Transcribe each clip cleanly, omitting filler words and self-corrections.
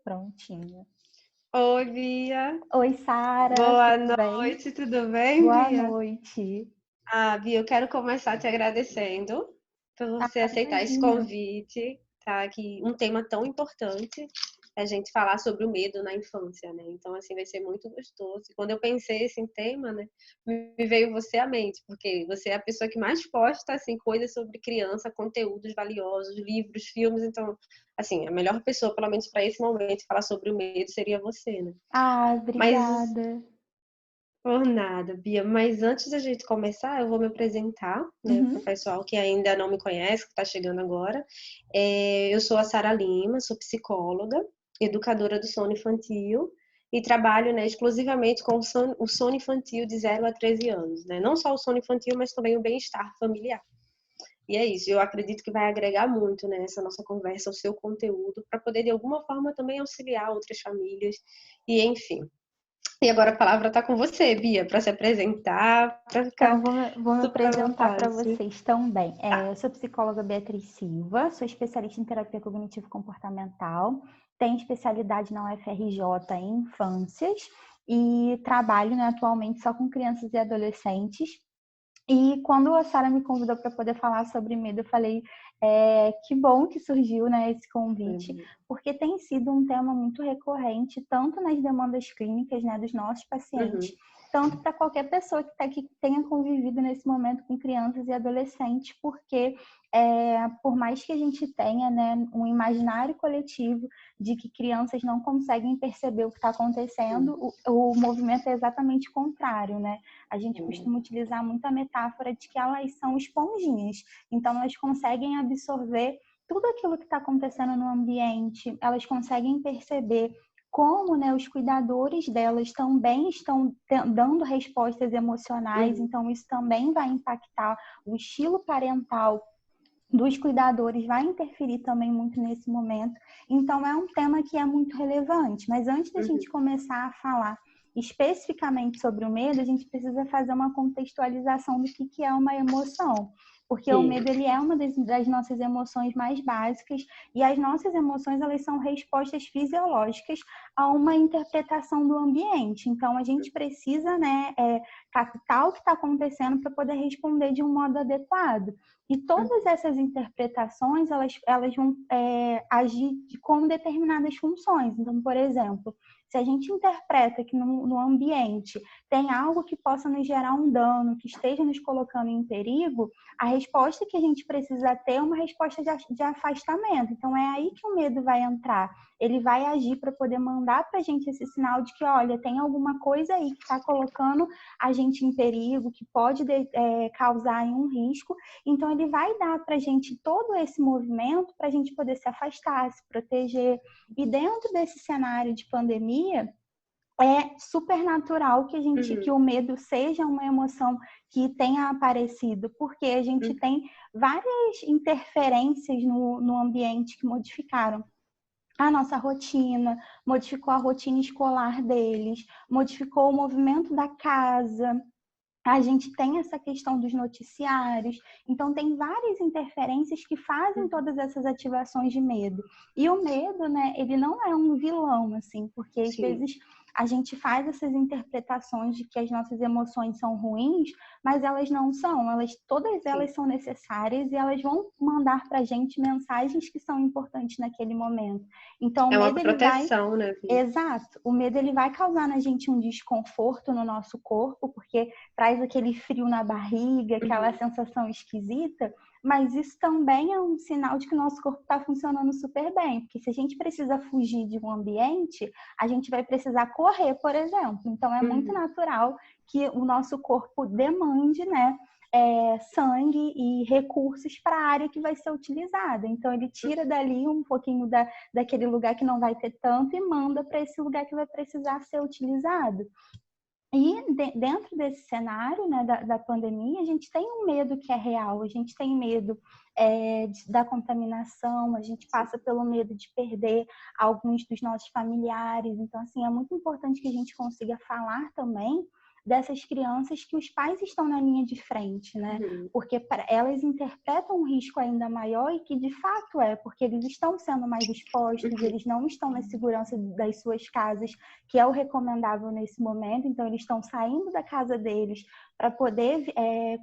Prontinho. Oi, Bia. Oi, Sara. Boa Tudo bem? noite, tudo bem, Boa Bia? noite. Bia, eu quero começar te agradecendo por você aceitar esse Imagina. convite, tá? Que um tema tão importante é a gente falar sobre o medo na infância, né? Então, assim, vai ser muito gostoso. E quando eu pensei esse tema, né, me veio você à mente, porque você é a pessoa que mais posta, assim, coisas sobre criança, conteúdos valiosos, livros, filmes. Então, assim, a melhor pessoa, pelo menos para esse momento, falar sobre o medo seria você, né? Mas Obrigada. por nada, Bia. Mas antes da gente começar, eu vou me apresentar, né, para o Uhum. pessoal que ainda não me conhece, que está chegando agora. Eu sou a Sara Lima, sou psicóloga, educadora do sono infantil e trabalho, né, exclusivamente com o sono infantil de 0 a 13 anos, né? Não só o sono infantil, mas também o bem-estar familiar. E é isso, eu acredito que vai agregar muito, né, essa nossa conversa, o seu conteúdo, para poder de alguma forma também auxiliar outras famílias e enfim. E agora a palavra está com você, Bia, para se apresentar, para Então, ficar vou me super à apresentar para vontade. vocês também. Tá. Eu sou psicóloga Beatriz Silva, sou especialista em terapia cognitivo-comportamental, tenho especialidade na UFRJ em infâncias e trabalho, né, atualmente só com crianças e adolescentes. E quando a Sara me convidou para poder falar sobre medo, eu falei que bom que surgiu, né, esse convite, porque tem sido um tema muito recorrente, tanto nas demandas clínicas, né, dos nossos pacientes, Uhum. tanto para qualquer pessoa que tenha convivido nesse momento com crianças e adolescentes, porque por mais que a gente tenha, né, um imaginário coletivo de que crianças não conseguem perceber o que está acontecendo, o movimento é exatamente contrário, né? A gente costuma utilizar muito a metáfora de que elas são esponjinhas, então elas conseguem absorver tudo aquilo que está acontecendo no ambiente, elas conseguem perceber como, né, os cuidadores delas também estão dando respostas emocionais, Uhum. então isso também vai impactar o estilo parental dos cuidadores, vai interferir também muito nesse momento. Então, é um tema que é muito relevante. Mas antes da gente Uhum. começar a falar especificamente sobre o medo, a gente precisa fazer uma contextualização do que é uma emoção. Porque o Sim. medo ele é uma das nossas emoções mais básicas e as nossas emoções elas são respostas fisiológicas a uma interpretação do ambiente. Então, a gente precisa, né, captar o que está acontecendo para poder responder de um modo adequado. E todas essas interpretações, elas vão agir com determinadas funções. Então, por exemplo, se a gente interpreta que no ambiente tem algo que possa nos gerar um dano, que esteja nos colocando em perigo, a resposta que a gente precisa ter é uma resposta de afastamento. Então, é aí que o medo vai entrar. Ele vai agir para poder mandar para a gente esse sinal de que, olha, tem alguma coisa aí que está colocando a gente em perigo, que pode causar um risco. Então, ele vai dar para a gente todo esse movimento para a gente poder se afastar, se proteger. E dentro desse cenário de pandemia, é super natural que o medo seja uma emoção que tenha aparecido, porque a gente tem várias interferências no ambiente que modificaram a nossa rotina, modificou a rotina escolar deles, modificou o movimento da casa. A gente tem essa questão dos noticiários, então tem várias interferências que fazem todas essas ativações de medo. E o medo, né, ele não é um vilão, assim, porque às Sim. vezes a gente faz essas interpretações de que as nossas emoções são ruins, mas elas não são, todas Sim. elas são necessárias e elas vão mandar para a gente mensagens que são importantes naquele momento. Então, o É uma medo, ele vai. proteção, né, Bia? Exato. O medo ele vai causar na gente um desconforto no nosso corpo, porque traz aquele frio na barriga, aquela sensação esquisita, mas isso também é um sinal de que o nosso corpo está funcionando super bem, porque se a gente precisa fugir de um ambiente, a gente vai precisar correr, por exemplo. Então é muito natural que o nosso corpo demande, né, sangue e recursos para a área que vai ser utilizada. Então ele tira dali um pouquinho daquele lugar que não vai ter tanto e manda para esse lugar que vai precisar ser utilizado. E dentro desse cenário, né, da pandemia, a gente tem um medo que é real, a gente tem medo da contaminação, a gente passa pelo medo de perder alguns dos nossos familiares. Então, assim, é muito importante que a gente consiga falar também dessas crianças que os pais estão na linha de frente, né? Porque elas interpretam um risco ainda maior e que de fato porque eles estão sendo mais expostos, eles não estão na segurança das suas casas, que é o recomendável nesse momento, então eles estão saindo da casa deles para poder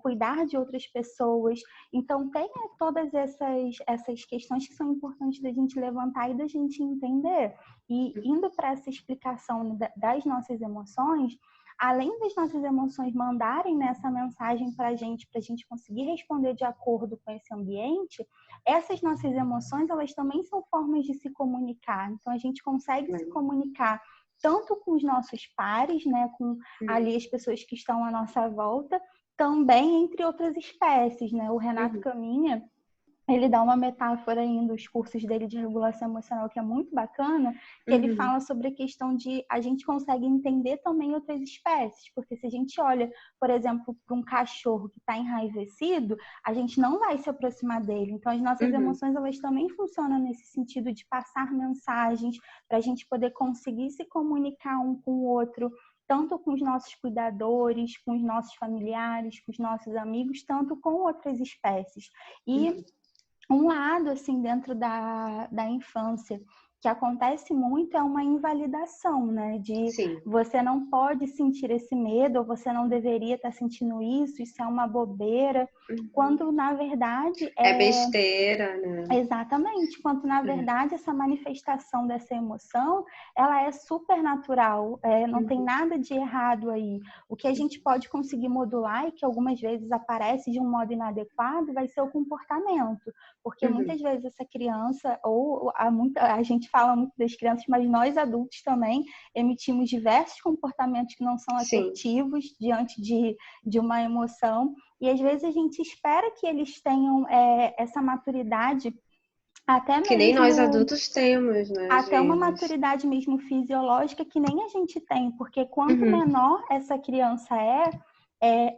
cuidar de outras pessoas. Então, tem todas essas questões que são importantes da gente levantar e da gente entender. E indo para essa explicação das nossas emoções, além das nossas emoções mandarem nessa mensagem para a gente conseguir responder de acordo com esse ambiente, essas nossas emoções, elas também são formas de se comunicar. Então, a gente consegue se comunicar tanto com os nossos pares, né, com ali as pessoas que estão à nossa volta, também entre outras espécies, né? O Renato Caminha, ele dá uma metáfora aí nos cursos dele de regulação emocional que é muito bacana, que ele fala sobre a questão de a gente consegue entender também outras espécies, porque se a gente olha, por exemplo, para um cachorro que está enraivecido, a gente não vai se aproximar dele. Então, as nossas emoções, elas também funcionam nesse sentido de passar mensagens para a gente poder conseguir se comunicar um com o outro, tanto com os nossos cuidadores, com os nossos familiares, com os nossos amigos, tanto com outras espécies. E um lado, assim, dentro da infância, que acontece muito é uma invalidação, né? De você não pode sentir esse medo, ou você não deveria estar sentindo isso é uma bobeira, quando na verdade é besteira, né? Exatamente, quando na verdade essa manifestação dessa emoção, ela é super natural, não tem nada de errado aí. O que a gente pode conseguir modular e que algumas vezes aparece de um modo inadequado vai ser o comportamento, porque muitas vezes essa criança, ou a gente fala muito das crianças, mas nós adultos também emitimos diversos comportamentos que não são assertivos diante de uma emoção, e às vezes a gente espera que eles tenham essa maturidade, até mesmo, que nem nós adultos temos, né? Até uma maturidade mesmo fisiológica que nem a gente tem, porque quanto menor essa criança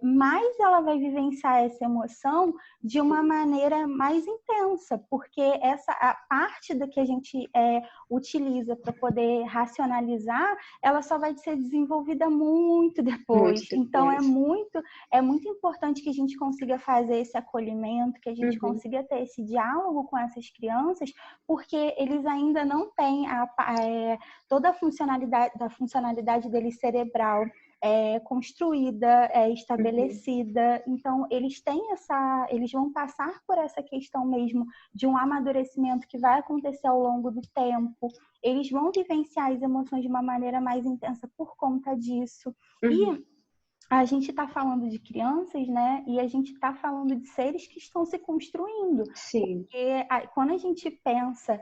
mais ela vai vivenciar essa emoção de uma maneira mais intensa, porque a parte da que a gente utiliza para poder racionalizar, ela só vai ser desenvolvida muito depois. Então, é muito importante que a gente consiga fazer esse acolhimento, que a gente consiga ter esse diálogo com essas crianças, porque eles ainda não têm toda a funcionalidade deles cerebral construída, estabelecida. Então, eles vão passar por essa questão mesmo de um amadurecimento que vai acontecer ao longo do tempo. Eles vão vivenciar as emoções de uma maneira mais intensa por conta disso. E a gente está falando de crianças, né? E a gente está falando de seres que estão se construindo. Porque quando a gente pensa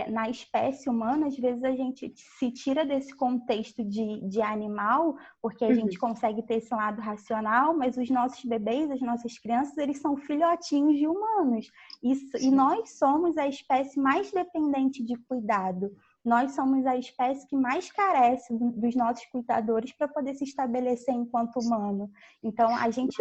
na espécie humana, às vezes a gente se tira desse contexto de animal, porque a gente consegue ter esse lado racional, mas os nossos bebês, as nossas crianças, eles são filhotinhos de humanos. E nós somos a espécie mais dependente de cuidado. Nós somos a espécie que mais carece dos nossos cuidadores para poder se estabelecer enquanto humano. Então, a gente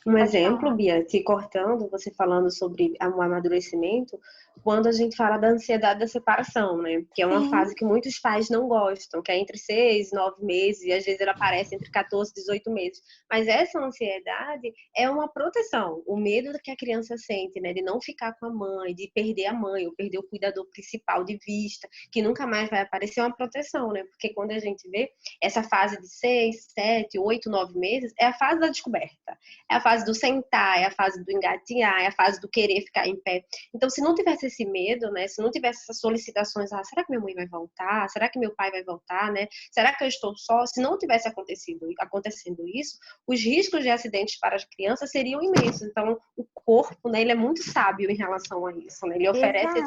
Um exemplo, Bia, te cortando, você falando sobre o amadurecimento, quando a gente fala da ansiedade da separação, né? Que é uma fase que muitos pais não gostam, que é entre 6 e 9 meses, e às vezes ela aparece entre 14 e 18 meses. Mas essa ansiedade é uma proteção, o medo que a criança sente, né? De não ficar com a mãe, de perder a mãe, ou perder o cuidador principal de vista, que nunca mais vai aparecer, é uma proteção, né? Porque quando a gente vê essa fase de 6, 7, 8, 9 meses, é a fase da descoberta, é a fase do sentar, é a fase do engatinhar, é a fase do querer ficar em pé. Então, se não tivesse esse medo, né? Se não tivesse essas solicitações, será que minha mãe vai voltar? Será que meu pai vai voltar, né? Será que eu estou só? Se não tivesse acontecendo isso, os riscos de acidentes para as crianças seriam imensos. Então, o corpo, né? Ele é muito sábio em relação a isso, né? Ele oferece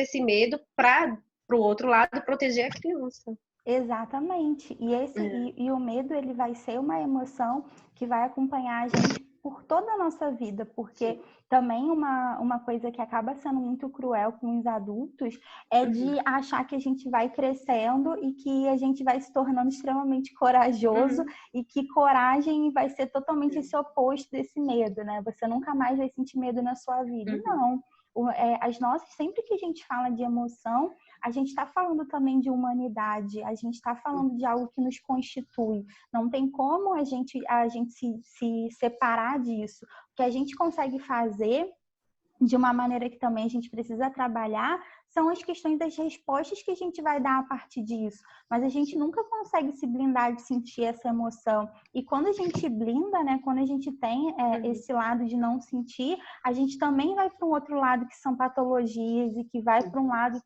esse medo para o outro lado proteger a criança. Exatamente. E o medo, ele vai ser uma emoção que vai acompanhar a gente por toda a nossa vida, porque também uma coisa que acaba sendo muito cruel com os adultos é de achar que a gente vai crescendo e que a gente vai se tornando extremamente corajoso e que coragem vai ser totalmente esse oposto desse medo, né? Você nunca mais vai sentir medo na sua vida. Não. Sempre que a gente fala de emoção, a gente está falando também de humanidade, a gente está falando de algo que nos constitui. Não tem como a gente se separar disso. O que a gente consegue fazer de uma maneira que também a gente precisa trabalhar, são as questões das respostas que a gente vai dar a partir disso. Mas a gente nunca consegue se blindar de sentir essa emoção. E quando a gente blinda, né, quando a gente tem esse lado de não sentir, a gente também vai para um outro lado que são patologias e que vai para um lado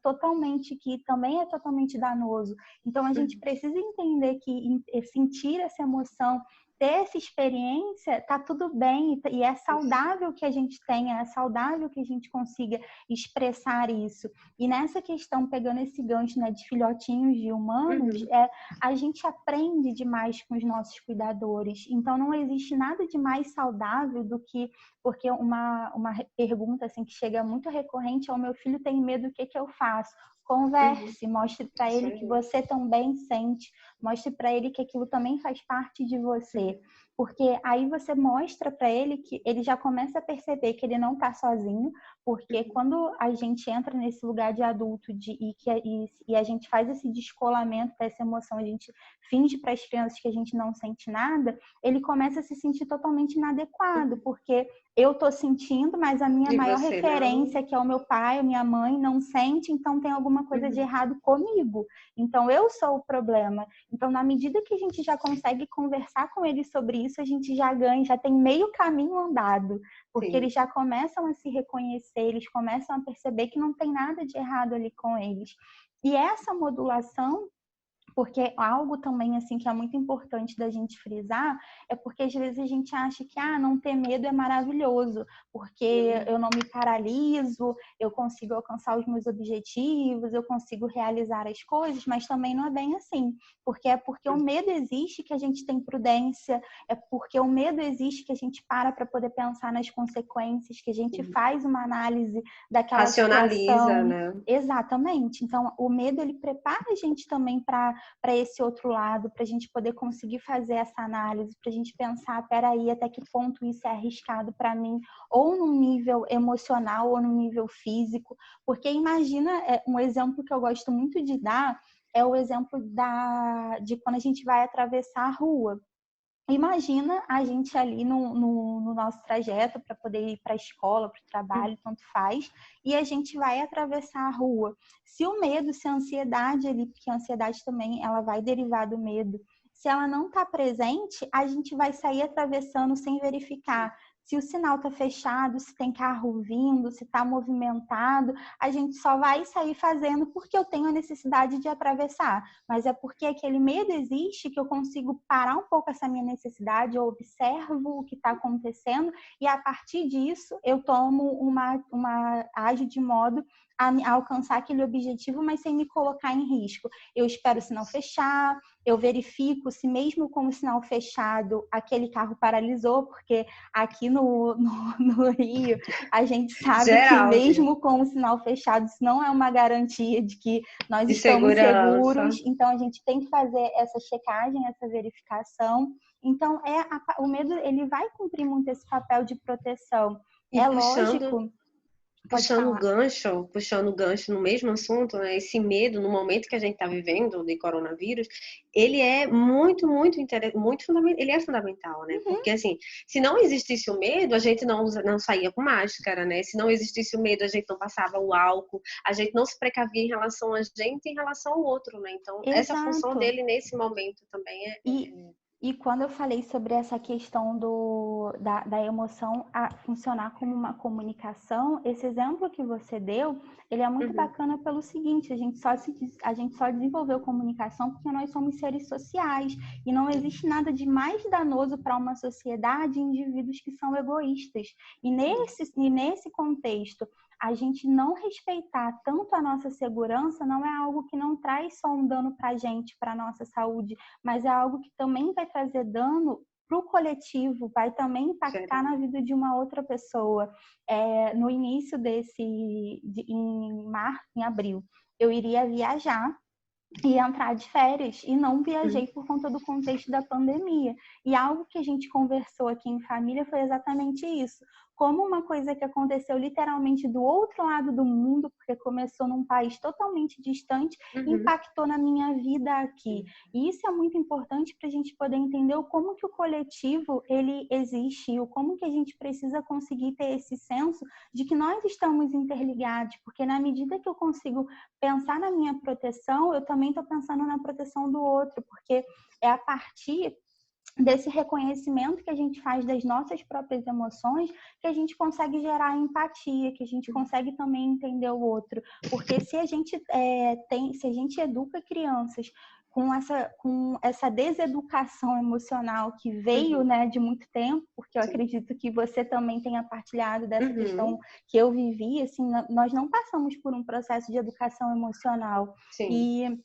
que também é totalmente danoso. Então a gente precisa entender que sentir essa emoção, ter essa experiência, tá tudo bem e é saudável que a gente tenha, é saudável que a gente consiga expressar isso. E nessa questão, pegando esse gancho, né, de filhotinhos de humanos, a gente aprende demais com os nossos cuidadores. Então não existe nada de mais saudável do que, porque uma pergunta assim que chega muito recorrente é: o meu filho tem medo, o que que eu faço? Converse, mostre para ele que você também sente, mostre para ele que aquilo também faz parte de você, porque aí você mostra para ele que ele já começa a perceber que ele não está sozinho, porque quando a gente entra nesse lugar de adulto e a gente faz esse descolamento dessa emoção, a gente finge para as crianças que a gente não sente nada, ele começa a se sentir totalmente inadequado, porque eu tô sentindo, mas a minha maior referência, que é o meu pai, a minha mãe, não sente, então tem alguma coisa de errado comigo. Então eu sou o problema. Então, na medida que a gente já consegue conversar com eles sobre isso, a gente já ganha, já tem meio caminho andado, porque eles já começam a se reconhecer, eles começam a perceber que não tem nada de errado ali com eles. E essa modulação, porque algo também assim que é muito importante da gente frisar, é porque às vezes a gente acha que não ter medo é maravilhoso, porque eu não me paraliso, eu consigo alcançar os meus objetivos, eu consigo realizar as coisas, mas também não é bem assim, porque o medo existe que a gente tem prudência, é porque o medo existe que a gente para poder pensar nas consequências, que a gente faz uma análise daquela situação. Né? Exatamente. Então, o medo, ele prepara a gente também para esse outro lado, para a gente poder conseguir fazer essa análise, para a gente pensar, peraí, até que ponto isso é arriscado para mim, ou no nível emocional, ou no nível físico. Porque imagina, um exemplo que eu gosto muito de dar, é o exemplo de quando a gente vai atravessar a rua. Imagina a gente ali no nosso trajeto para poder ir para a escola, para o trabalho, tanto faz, e a gente vai atravessar a rua. Se o medo, se a ansiedade ali, porque a ansiedade também ela vai derivar do medo, se ela não está presente, a gente vai sair atravessando sem verificar se o sinal está fechado, se tem carro vindo, se está movimentado. A gente só vai sair fazendo porque eu tenho a necessidade de atravessar, mas é porque aquele medo existe que eu consigo parar um pouco essa minha necessidade, eu observo o que está acontecendo e a partir disso eu tomo age de modo a alcançar aquele objetivo, mas sem me colocar em risco. Eu espero o sinal fechar, eu verifico se mesmo com o sinal fechado aquele carro paralisou, porque aqui no Rio a gente sabe que mesmo com o sinal fechado isso não é uma garantia de que nós estamos seguros, então a gente tem que fazer essa checagem, essa verificação. Então o medo ele vai cumprir muito esse papel de proteção. E lógico. Puxando o gancho no mesmo assunto, né? Esse medo no momento que a gente está vivendo de coronavírus, ele é muito fundamental, ele é fundamental, né? Porque assim, se não existisse o medo, a gente não saía com máscara, né? Se não existisse o medo, a gente não passava o álcool, a gente não se precavia em relação a gente e em relação ao outro, né? Então, essa função dele nesse momento também E quando eu falei sobre essa questão da emoção funcionar como uma comunicação, esse exemplo que você deu, ele é muito bacana pelo seguinte: a gente só desenvolveu comunicação porque nós somos seres sociais e não existe nada de mais danoso para uma sociedade indivíduos que são egoístas. E nesse contexto, a gente não respeitar tanto a nossa segurança não é algo que não traz só um dano para a gente, para a nossa saúde, mas é algo que também vai trazer dano para o coletivo, vai também impactar na vida de uma outra pessoa. No início em abril, eu iria viajar e entrar de férias e não viajei por conta do contexto da pandemia. E algo que a gente conversou aqui em família foi exatamente isso. como uma coisa que aconteceu literalmente do outro lado do mundo, porque começou num país totalmente distante, impactou na minha vida aqui. E isso é muito importante para a gente poder entender como que o coletivo ele existe, e como que a gente precisa conseguir ter esse senso de que nós estamos interligados, porque na medida que eu consigo pensar na minha proteção, eu também estou pensando na proteção do outro, porque é a partir desse reconhecimento que a gente faz das nossas próprias emoções que a gente consegue gerar empatia, que a gente consegue também entender o outro. Porque se a gente se a gente educa crianças com essa deseducação emocional que veio, né, de muito tempo, porque eu acredito que você também tenha partilhado dessa questão que eu vivi, assim, nós não passamos por um processo de educação emocional. Sim. E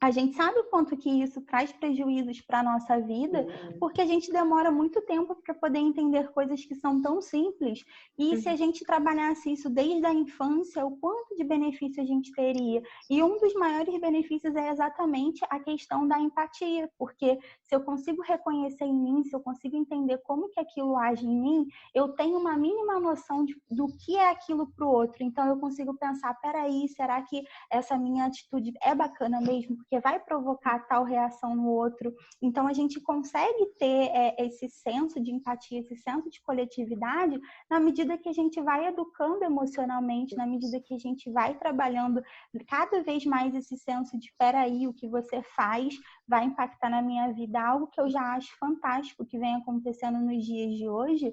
a gente sabe o quanto que isso traz prejuízos para a nossa vida, porque a gente demora muito tempo para poder entender coisas que são tão simples. E se a gente trabalhasse isso desde a infância, o quanto de benefício a gente teria? E um dos maiores benefícios é exatamente a questão da empatia, porque se eu consigo reconhecer em mim, se eu consigo entender como que aquilo age em mim, eu tenho uma mínima noção do que é aquilo para o outro. Então eu consigo pensar, peraí, será que essa minha atitude é bacana mesmo? Porque vai provocar tal reação no outro. Então, a gente consegue ter esse senso de empatia, esse senso de coletividade, na medida que a gente vai educando emocionalmente, na medida que a gente vai trabalhando cada vez mais esse senso de, peraí, o que você faz vai impactar na minha vida, algo que eu já acho fantástico que vem acontecendo nos dias de hoje.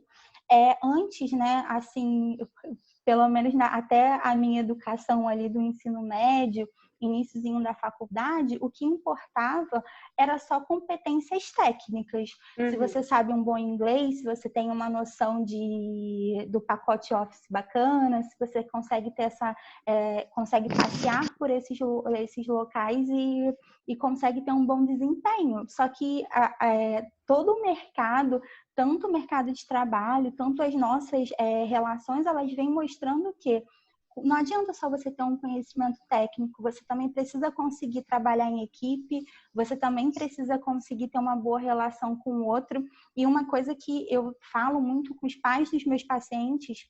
Antes, né, assim, pelo menos até a minha educação ali do ensino médio, iniciozinho da faculdade, o que importava era só competências técnicas. Se você sabe um bom inglês, se você tem uma noção do pacote Office bacana, se você consegue ter consegue passear por esses locais e consegue ter um bom desempenho. Só que todo o mercado, tanto o mercado de trabalho, tanto as nossas relações, elas vêm mostrando que não adianta só você ter um conhecimento técnico, você também precisa conseguir trabalhar em equipe, você também precisa conseguir ter uma boa relação com o outro. E uma coisa que eu falo muito com os pais dos meus pacientes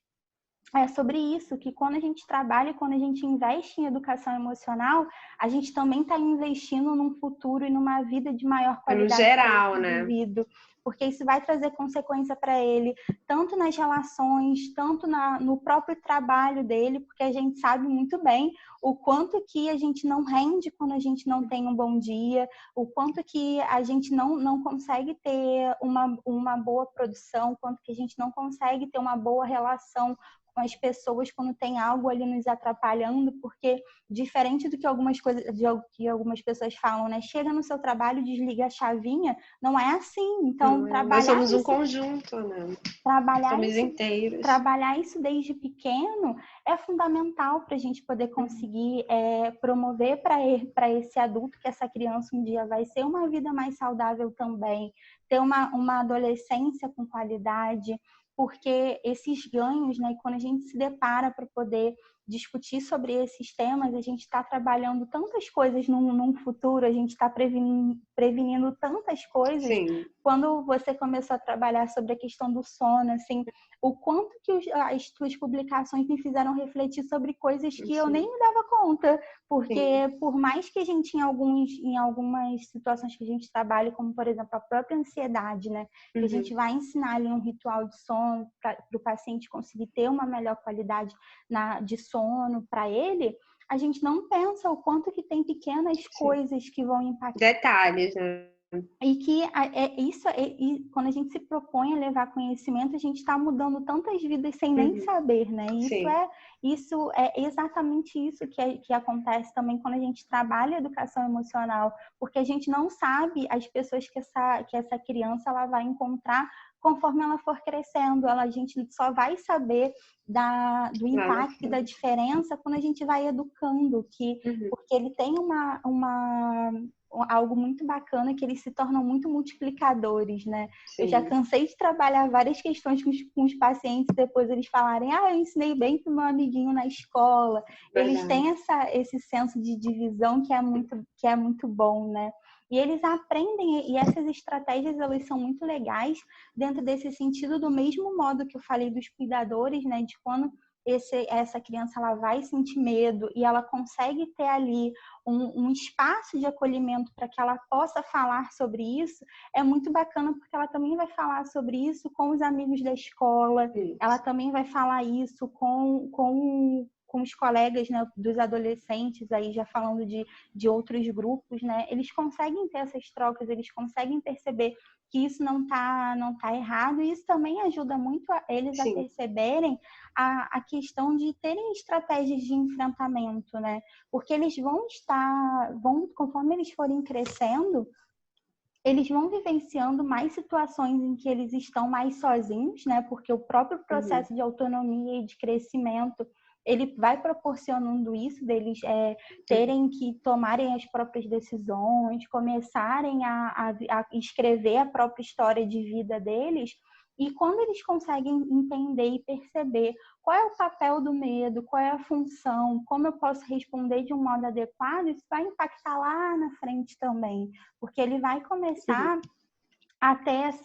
é sobre isso, que quando a gente trabalha, quando a gente investe em educação emocional, a gente também está investindo num futuro e numa vida de maior qualidade no geral, para o indivíduo, porque isso vai trazer consequência para ele, tanto nas relações, tanto no próprio trabalho dele, porque a gente sabe muito bem o quanto que a gente não rende quando a gente não tem um bom dia, o quanto que a gente não consegue ter uma boa produção, o quanto que a gente não consegue ter uma boa relação com as pessoas quando tem algo ali nos atrapalhando, porque diferente do que algumas pessoas falam, né? Chega no seu trabalho, desliga a chavinha, não é assim. Então, nós somos um conjunto, né? Somos inteiros. Trabalhar isso desde pequeno é fundamental para a gente poder conseguir promover para esse adulto que essa criança um dia vai ser uma vida mais saudável também, ter uma adolescência com qualidade, porque esses ganhos, né, quando a gente se depara para poder discutir sobre esses temas, a gente está trabalhando tantas coisas num futuro, a gente está prevenindo tantas coisas. Sim. Quando você começou a trabalhar sobre a questão do sono, assim, o quanto que as tuas publicações me fizeram refletir sobre coisas que eu nem me dava conta, porque por mais que a gente em algumas situações que a gente trabalha, como por exemplo a própria ansiedade, né, que a gente vai ensinar ali um ritual de sono para o paciente conseguir ter uma melhor qualidade de sono para ele, a gente não pensa o quanto que tem pequenas coisas que vão impactar. Detalhes, né? E que quando a gente se propõe a levar conhecimento, a gente está mudando tantas vidas sem nem saber, né? Isso é exatamente isso que acontece também quando a gente trabalha a educação emocional, porque a gente não sabe as pessoas que essa criança ela vai encontrar conforme ela for crescendo. A gente só vai saber do impacto e da diferença quando a gente vai educando, porque ele tem algo muito bacana que eles se tornam muito multiplicadores, né? Sim. Eu já cansei de trabalhar várias questões com os pacientes, depois eles falarem, eu ensinei bem pro meu amiguinho na escola. Verdade. Eles têm esse senso de divisão que é muito bom, né? E eles aprendem, e essas estratégias, elas são muito legais dentro desse sentido, do mesmo modo que eu falei dos cuidadores, né, de quando essa criança ela vai sentir medo e ela consegue ter ali um espaço de acolhimento para que ela possa falar sobre isso, é muito bacana, porque ela também vai falar sobre isso com os amigos da escola, ela também vai falar isso com os colegas, né, dos adolescentes, aí já falando de outros grupos, né, eles conseguem ter essas trocas, eles conseguem perceber que isso não tá errado, e isso também ajuda muito eles a perceberem a questão de terem estratégias de enfrentamento, né? Porque eles conforme eles forem crescendo, eles vão vivenciando mais situações em que eles estão mais sozinhos, né? Porque o próprio processo de autonomia e de crescimento, ele vai proporcionando isso, deles terem que tomarem as próprias decisões, começarem a escrever a própria história de vida deles. E quando eles conseguem entender e perceber qual é o papel do medo, qual é a função, como eu posso responder de um modo adequado, isso vai impactar lá na frente também, porque ele vai começar a ter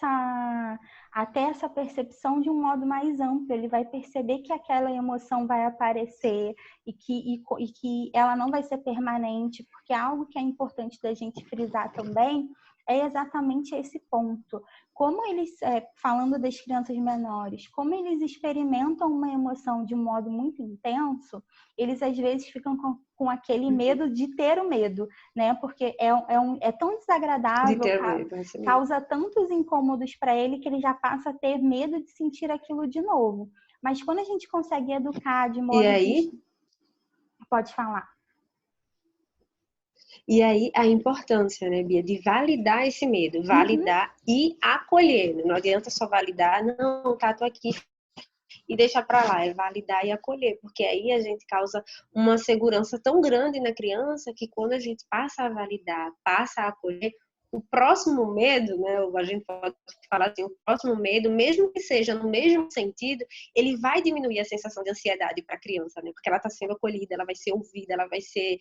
essa percepção de um modo mais amplo. Ele vai perceber que aquela emoção vai aparecer e que ela não vai ser permanente, porque algo que é importante da gente frisar também é exatamente esse ponto. Como eles, falando das crianças menores, como eles experimentam uma emoção de um modo muito intenso, eles às vezes ficam com aquele medo de ter o medo, né? Porque é tão desagradável, causa tantos incômodos para ele que ele já passa a ter medo de sentir aquilo de novo. Mas quando a gente consegue educar de modo Pode falar. E aí a importância, né, Bia, de validar esse medo, validar e acolher. Não adianta só validar, não, tá, tô aqui e deixar para lá, é validar e acolher, porque aí a gente causa uma segurança tão grande na criança que quando a gente passa a validar, passa a acolher, o próximo medo, né, a gente pode falar assim, o próximo medo, mesmo que seja no mesmo sentido, ele vai diminuir a sensação de ansiedade para a criança, né, porque ela está sendo acolhida, ela vai ser ouvida, ela vai ser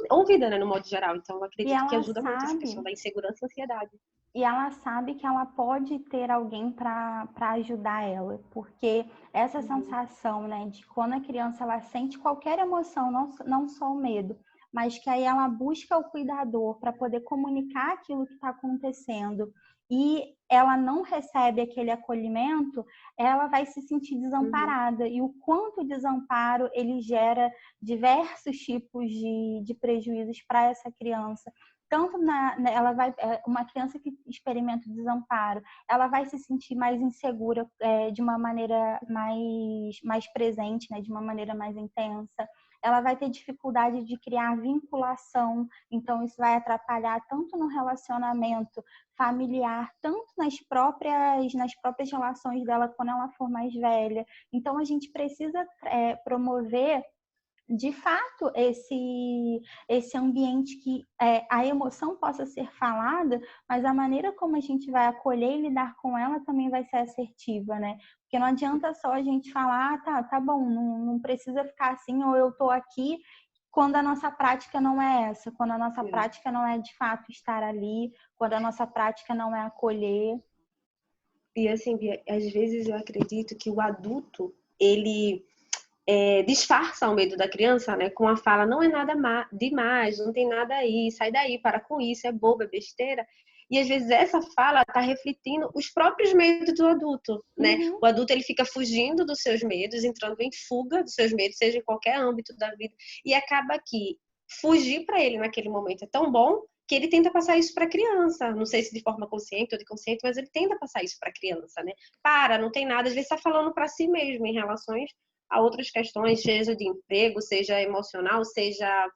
ouvida, né, no modo geral. Então, eu acredito que ajuda muito essa questão da insegurança e ansiedade. E ela sabe que ela pode ter alguém para ajudar ela, porque essa sensação, né, de quando a criança ela sente qualquer emoção, não só o medo, mas que aí ela busca o cuidador para poder comunicar aquilo que está acontecendo e ela não recebe aquele acolhimento, ela vai se sentir desamparada. E o quanto o desamparo ele gera diversos tipos de prejuízos para essa criança. Tanto uma criança que experimenta o desamparo, ela vai se sentir mais insegura de uma maneira mais presente, né, de uma maneira mais intensa. Ela vai ter dificuldade de criar vinculação, então isso vai atrapalhar tanto no relacionamento familiar, tanto nas próprias relações dela quando ela for mais velha. Então a gente precisa promover de fato esse ambiente que a emoção possa ser falada, mas a maneira como a gente vai acolher e lidar com ela também vai ser assertiva, né? Porque não adianta só a gente falar, tá bom, não precisa ficar assim, ou eu tô aqui, quando a nossa prática não é essa, quando a nossa prática não é de fato estar ali, quando a nossa prática não é acolher. E assim, Bia, às vezes eu acredito que o adulto, ele disfarça o medo da criança, né, com a fala, não é nada demais, não tem nada aí, sai daí, para com isso, é boba, é besteira. E às vezes essa fala está refletindo os próprios medos do adulto, né? O adulto ele fica fugindo dos seus medos, entrando em fuga dos seus medos, seja em qualquer âmbito da vida, e acaba que fugir para ele naquele momento é tão bom que ele tenta passar isso para a criança, não sei se de forma consciente ou inconsciente, mas ele tenta passar isso para a criança, né? Não tem nada, às vezes está falando para si mesmo em relações a outras questões, seja de emprego, seja emocional, seja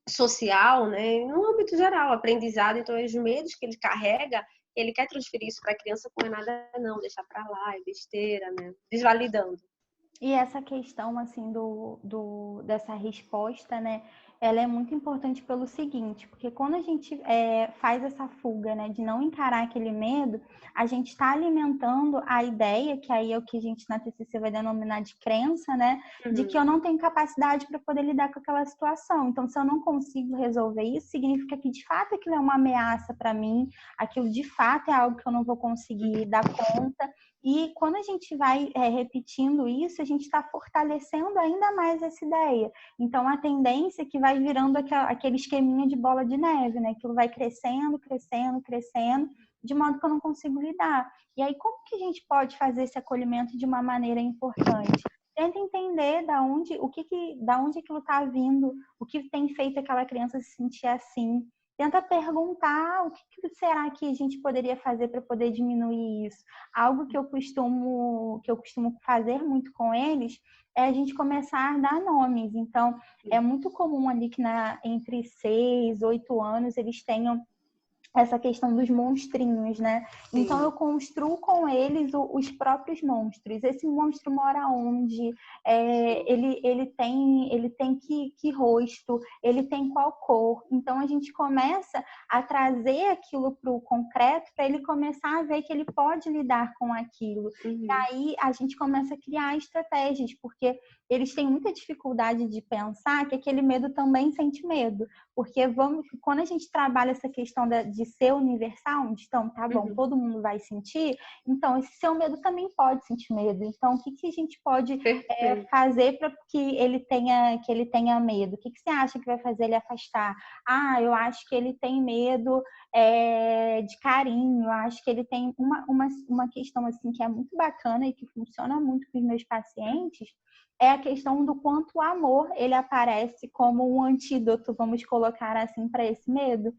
social, né? No âmbito geral, aprendizado, então os medos que ele carrega, ele quer transferir isso para a criança, não é nada não, deixar para lá, é besteira, né? Desvalidando. E essa questão, assim, dessa resposta, né, ela é muito importante pelo seguinte, porque quando a gente faz essa fuga, né, de não encarar aquele medo, a gente está alimentando a ideia, que aí é o que a gente na TCC vai denominar de crença, né, de que eu não tenho capacidade para poder lidar com aquela situação. Então, se eu não consigo resolver isso, significa que de fato aquilo é uma ameaça para mim, aquilo de fato é algo que eu não vou conseguir dar conta. E quando a gente vai repetindo isso, a gente está fortalecendo ainda mais essa ideia. Então, a tendência é que vai virando aquele esqueminha de bola de neve, né? Aquilo vai crescendo, crescendo, crescendo, de modo que eu não consigo lidar. E aí, como que a gente pode fazer esse acolhimento de uma maneira importante? Tenta entender da onde aquilo está vindo, o que tem feito aquela criança se sentir assim. Tenta perguntar o que será que a gente poderia fazer para poder diminuir isso. Algo que eu costumo fazer muito com eles é a gente começar a dar nomes. Então, é muito comum ali que entre 6 e 8 anos eles tenham essa questão dos monstrinhos, né? Sim. Então eu construo com eles os próprios monstros. Esse monstro mora onde? Ele tem que rosto? Ele tem qual cor? Então a gente começa a trazer aquilo para o concreto para ele começar a ver que ele pode lidar com aquilo. E aí a gente começa a criar estratégias, porque eles têm muita dificuldade de pensar que aquele medo também sente medo. Porque quando a gente trabalha essa questão de ser universal, então, tá bom, todo mundo vai sentir, então esse seu medo também pode sentir medo. Então, o que a gente pode fazer para que ele tenha medo? O que você acha que vai fazer ele afastar? Ah, eu acho que ele tem medo de carinho, eu acho que ele tem uma questão assim que é muito bacana e que funciona muito com os meus pacientes, é a questão do quanto o amor ele aparece como um antídoto, vamos colocar assim, para esse medo.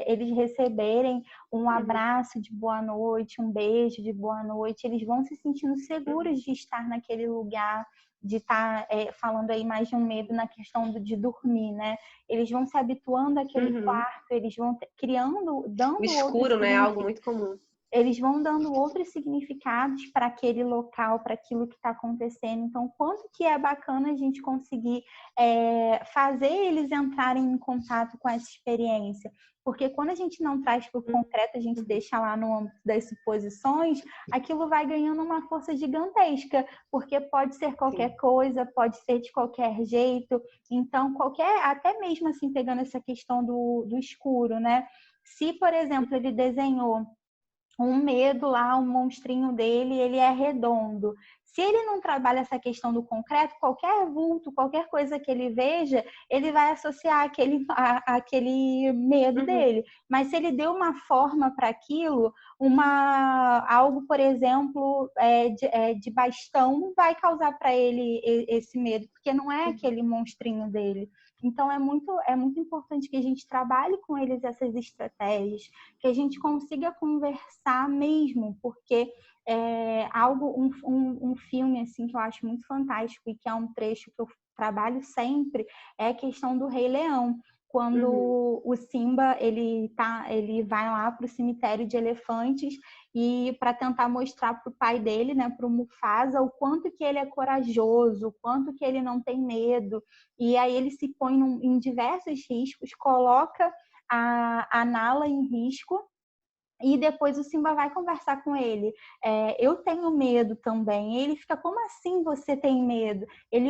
Eles receberem um abraço de boa noite, um beijo de boa noite, eles vão se sentindo seguros de estar naquele lugar, de estar falando aí mais de um medo na questão de dormir, né? Eles vão se habituando àquele quarto, eles vão dando o escuro, né? É algo muito comum. Eles vão dando outros significados para aquele local, para aquilo que está acontecendo. Então, quanto que é bacana a gente conseguir fazer eles entrarem em contato com essa experiência. Porque quando a gente não traz para o concreto, a gente deixa lá no âmbito das suposições, aquilo vai ganhando uma força gigantesca, porque pode ser qualquer coisa, pode ser de qualquer jeito. Então, até mesmo assim, pegando essa questão do escuro, né? Se, por exemplo, ele desenhou um medo lá, um monstrinho dele, ele é redondo. Se ele não trabalha essa questão do concreto, qualquer vulto, qualquer coisa que ele veja, ele vai associar aquele medo dele. Mas se ele deu uma forma para aquilo, algo, por exemplo, de bastão, vai causar para ele esse medo, porque não é aquele monstrinho dele. Então, é muito importante que a gente trabalhe com eles essas estratégias, que a gente consiga conversar mesmo, porque um filme assim, que eu acho muito fantástico e que é um trecho que eu trabalho sempre, é a questão do Rei Leão. Quando o Simba ele vai lá para o cemitério de elefantes e para tentar mostrar para o pai dele, né, para o Mufasa, o quanto que ele é corajoso, o quanto que ele não tem medo. E aí ele se põe em diversos riscos, coloca a Nala em risco. E depois o Simba vai conversar com ele. Eu tenho medo também. Ele fica, como assim você tem medo?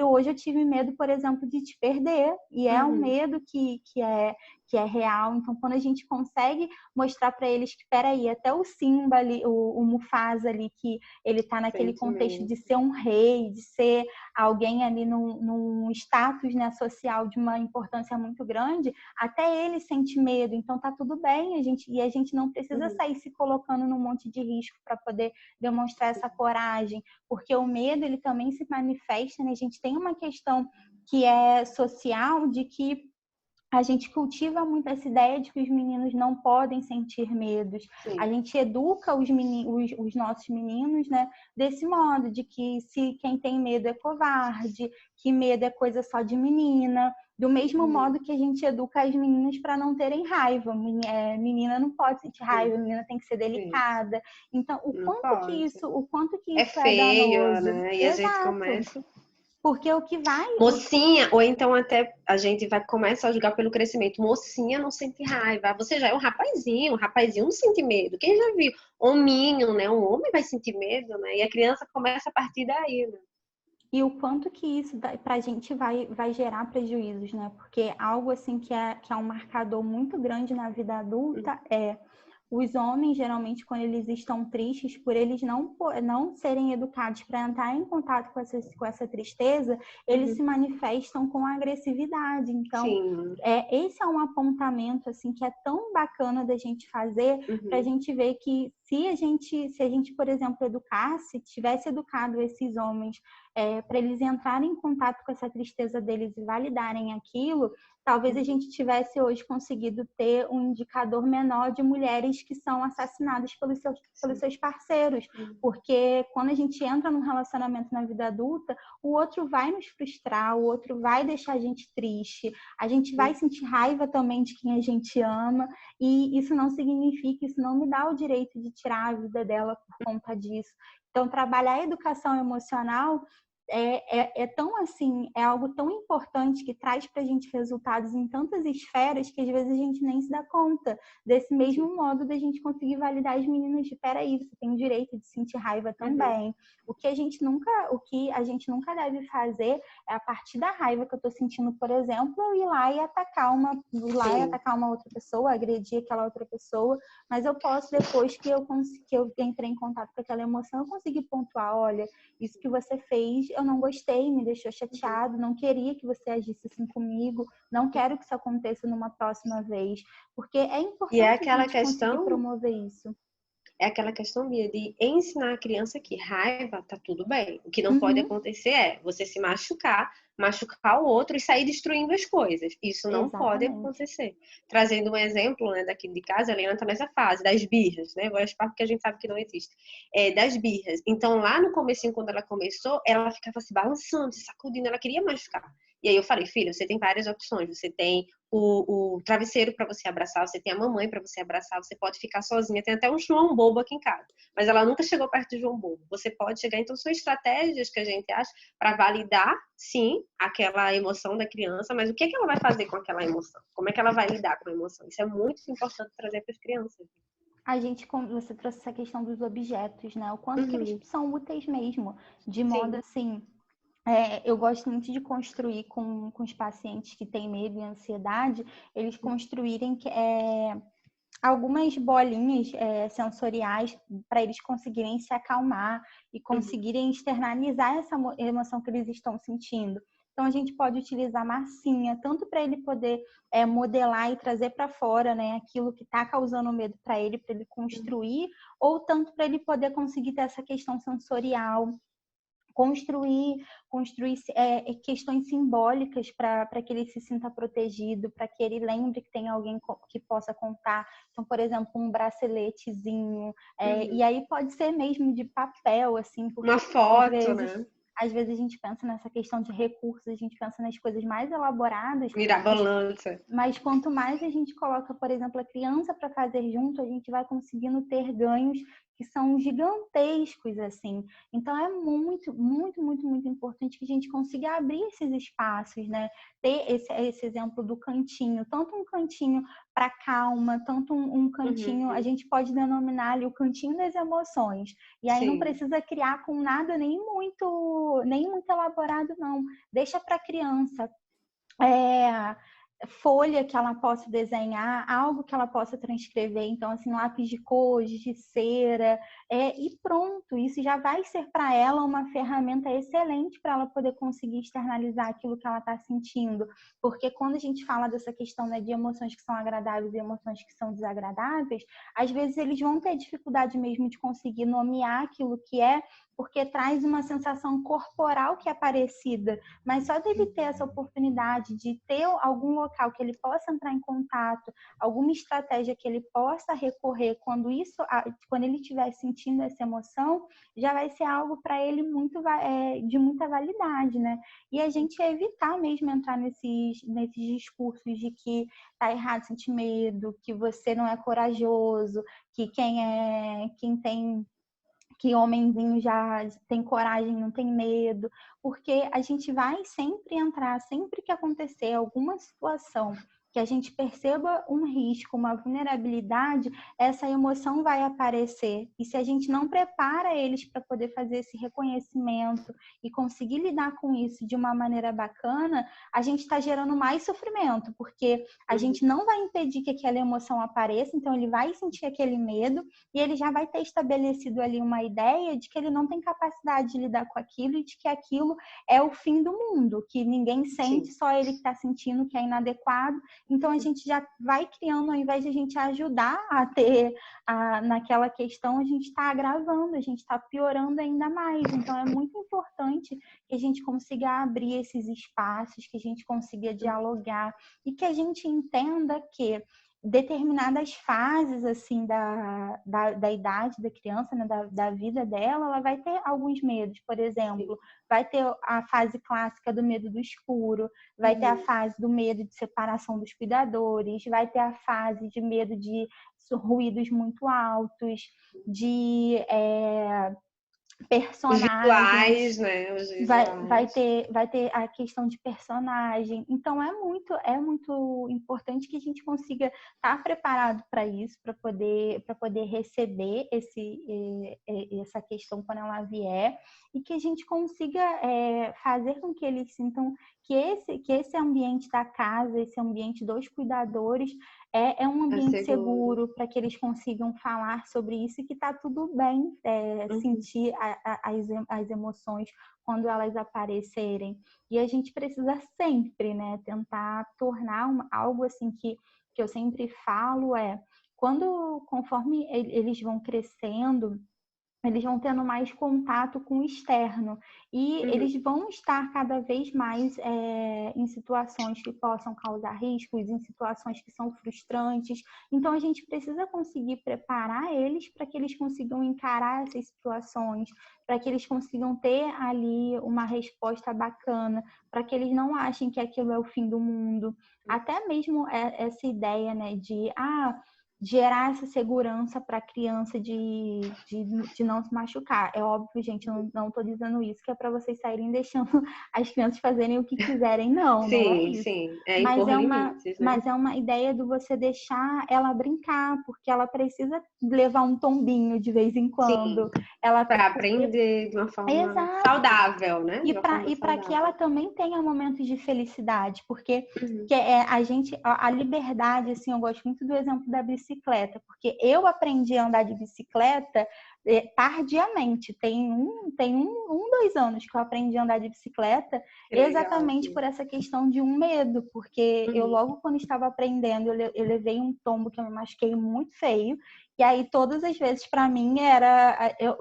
Hoje eu tive medo, por exemplo, de te perder. E é um medo que é real. Então, quando a gente consegue mostrar para eles que, peraí, até o Simba ali, o Mufasa ali, que ele está naquele contexto de ser um rei, de ser alguém ali num status, né, social de uma importância muito grande, até ele sente medo. Então, tá tudo bem. A gente não precisa sair se colocando num monte de risco para poder demonstrar essa coragem, porque o medo ele também se manifesta, né? A gente tem uma questão que é social, de que a gente cultiva muito essa ideia de que os meninos não podem sentir medos. Sim. A gente educa os nossos meninos, né, desse modo, de que quem tem medo é covarde, que medo é coisa só de menina. Do mesmo modo que a gente educa as meninas para não terem raiva. Menina não pode sentir raiva, menina tem que ser delicada. Então, o quanto que isso é é feio, danoso. né? E a gente começa... Porque o que vai... Mocinha, ou então até a gente vai começar a julgar pelo crescimento. Mocinha não sente raiva. Você já é um rapazinho não sente medo. Quem já viu? Hominho, né? Um homem vai sentir medo, né? E a criança começa a partir daí, né? E o quanto que isso para a gente vai gerar prejuízos, né? Porque algo assim que é um marcador muito grande na vida adulta é os homens, geralmente, quando eles estão tristes, por eles não serem educados para entrar em contato com essa tristeza, eles se manifestam com agressividade. Então, Sim. esse é um apontamento assim que é tão bacana da gente fazer para a gente ver que se a gente, por exemplo, tivesse educado esses homens para eles entrarem em contato com essa tristeza deles e validarem aquilo, talvez a gente tivesse hoje conseguido ter um indicador menor de mulheres que são assassinadas pelos seus parceiros. Porque quando a gente entra num relacionamento na vida adulta, o outro vai nos frustrar, o outro vai deixar a gente triste, a gente vai sentir raiva também de quem a gente ama, e isso não significa, isso não me dá o direito de tirar a vida dela por conta disso. Então, trabalhar a educação emocional tão assim, é algo tão importante que traz para a gente resultados em tantas esferas que às vezes a gente nem se dá conta. Desse mesmo modo da gente conseguir validar as meninas de peraí, você tem o direito de sentir raiva também. O que a gente nunca deve fazer é a partir da raiva que eu estou sentindo, por exemplo, eu ir lá e atacar uma outra pessoa, agredir aquela outra pessoa, mas eu posso, depois que eu entrei em contato com aquela emoção, eu conseguir pontuar, olha, isso que você fez, eu não gostei, me deixou chateado, não queria que você agisse assim comigo, não quero que isso aconteça numa próxima vez, porque é E é importante a aquela gente conseguir questão promover isso. É aquela questão, Bia, de ensinar a criança que raiva tá tudo bem. O que não pode acontecer é você se machucar o outro e sair destruindo as coisas. Isso não pode Exatamente. acontecer. Trazendo um exemplo, né, daqui de casa, a Helena tá nessa fase das birras, né? Vou expor porque a gente sabe que não existe. Das birras. Então, lá no comecinho, quando ela começou, ela ficava se balançando, se sacudindo, ela queria machucar. E aí eu falei, filha, você tem várias opções. Você tem o travesseiro para você abraçar, você tem a mamãe para você abraçar, você pode ficar sozinha. Tem até um João Bobo aqui em casa, mas ela nunca chegou perto de João Bobo. Você pode chegar, então são estratégias que a gente acha para validar, sim, aquela emoção da criança, mas o que ela vai fazer com aquela emoção? Como é que ela vai lidar com a emoção? Isso é muito importante trazer para as crianças. Você trouxe essa questão dos objetos, né? O quanto que eles são úteis mesmo, de modo assim. Eu gosto muito de construir com os pacientes que têm medo e ansiedade, eles construírem algumas bolinhas sensoriais para eles conseguirem se acalmar e conseguirem externalizar essa emoção que eles estão sentindo. Então, a gente pode utilizar massinha, tanto para ele poder modelar e trazer para fora, né, aquilo que está causando medo para ele construir, ou tanto para ele poder conseguir ter essa questão sensorial, construir questões simbólicas para que ele se sinta protegido, para que ele lembre que tem alguém que possa contar. Então, por exemplo, um braceletezinho. E aí pode ser mesmo de papel, assim, porque uma foto, né? Às vezes a gente pensa nessa questão de recursos, a gente pensa nas coisas mais elaboradas, Mirabolância. mas quanto mais a gente coloca, por exemplo, a criança para fazer junto, a gente vai conseguindo ter ganhos que são gigantescos, assim. Então, é muito, muito, muito, muito importante que a gente consiga abrir esses espaços, né? Ter esse exemplo do cantinho, tanto um cantinho para calma, tanto um cantinho, a gente pode denominar ali o cantinho das emoções. E aí não precisa criar com nada nem muito elaborado, não. Deixa para a criança. Folha que ela possa desenhar, algo que ela possa transcrever, então assim, lápis de cor, de cera, e pronto, isso já vai ser para ela uma ferramenta excelente para ela poder conseguir externalizar aquilo que ela está sentindo, porque quando a gente fala dessa questão, né, de emoções que são agradáveis e emoções que são desagradáveis, às vezes eles vão ter dificuldade mesmo de conseguir nomear aquilo que porque traz uma sensação corporal que é parecida, mas só dele ter essa oportunidade de ter algum local que ele possa entrar em contato, alguma estratégia que ele possa recorrer quando ele estiver sentindo essa emoção, já vai ser algo para ele de muita validade, né? E a gente evitar mesmo entrar nesses discursos de que tá errado sentir medo, que você não é corajoso, que quem que homenzinho já tem coragem, não tem medo, porque a gente vai sempre entrar, sempre que acontecer alguma situação que a gente perceba um risco, uma vulnerabilidade, essa emoção vai aparecer. E se a gente não prepara eles para poder fazer esse reconhecimento e conseguir lidar com isso de uma maneira bacana, a gente está gerando mais sofrimento, porque a gente não vai impedir que aquela emoção apareça, então ele vai sentir aquele medo e ele já vai ter estabelecido ali uma ideia de que ele não tem capacidade de lidar com aquilo e de que aquilo é o fim do mundo, que ninguém sente, só ele que está sentindo, que é inadequado. Então, a gente já vai criando, ao invés de a gente ajudar a ter naquela questão, a gente está agravando, a gente está piorando ainda mais. Então, é muito importante que a gente consiga abrir esses espaços, que a gente consiga dialogar e que a gente entenda que determinadas fases assim da idade da criança, né, da vida dela, ela vai ter alguns medos. Por exemplo, vai ter a fase clássica do medo do escuro, vai ter a fase do medo de separação dos cuidadores, vai ter a fase de medo de ruídos muito altos, de personagens, visuais, né? Os visuais. Vai ter a questão de personagem. Então é muito importante que a gente consiga estar preparado para isso, para poder receber essa questão quando ela vier, e que a gente consiga fazer com que eles sintam que esse ambiente da casa, esse ambiente dos cuidadores é um ambiente seguro para que eles consigam falar sobre isso e que está tudo bem sentir as emoções quando elas aparecerem. E a gente precisa sempre, né, tentar tornar algo assim que eu sempre falo conforme eles vão crescendo, eles vão tendo mais contato com o externo e eles vão estar cada vez mais em situações que possam causar riscos, em situações que são frustrantes. Então, a gente precisa conseguir preparar eles para que eles consigam encarar essas situações, para que eles consigam ter ali uma resposta bacana, para que eles não achem que aquilo é o fim do mundo. Até mesmo essa ideia, né, de gerar essa segurança para a criança de não se machucar. É óbvio, gente, eu não estou dizendo isso que é para vocês saírem deixando as crianças fazerem o que quiserem, não é isso. Sim, impor limites, né? Mas é uma ideia do você deixar ela brincar, porque ela precisa levar um tombinho de vez em quando. Para aprender de uma forma saudável, né? E para que ela também tenha momentos de felicidade, porque a liberdade, assim, eu gosto muito do exemplo da bicicleta, porque eu aprendi a andar de bicicleta tardiamente, tem 2 anos que eu aprendi a andar de bicicleta, exatamente por essa questão de um medo, porque eu logo quando estava aprendendo, eu levei um tombo que eu me machuquei muito feio, e aí todas as vezes para mim eu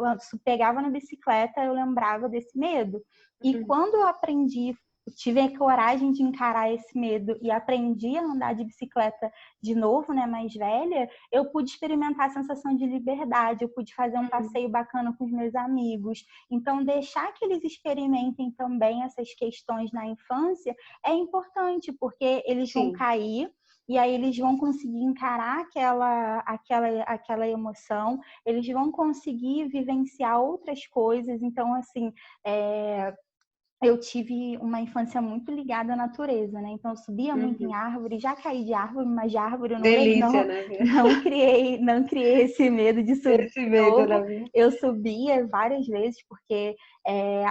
pegava na bicicleta, eu lembrava desse medo. E quando eu aprendi, tive a coragem de encarar esse medo e aprendi a andar de bicicleta de novo, né, mais velha, eu pude experimentar a sensação de liberdade, eu pude fazer um passeio bacana com os meus amigos. Então, deixar que eles experimentem também essas questões na infância é importante, porque eles vão cair, e aí eles vão conseguir encarar aquela emoção, eles vão conseguir vivenciar outras coisas. Então, assim, eu tive uma infância muito ligada à natureza, né? Então eu subia muito em árvore, já caí de árvore, mas de árvore eu não criei esse medo de subir de novo. Eu subia várias vezes, porque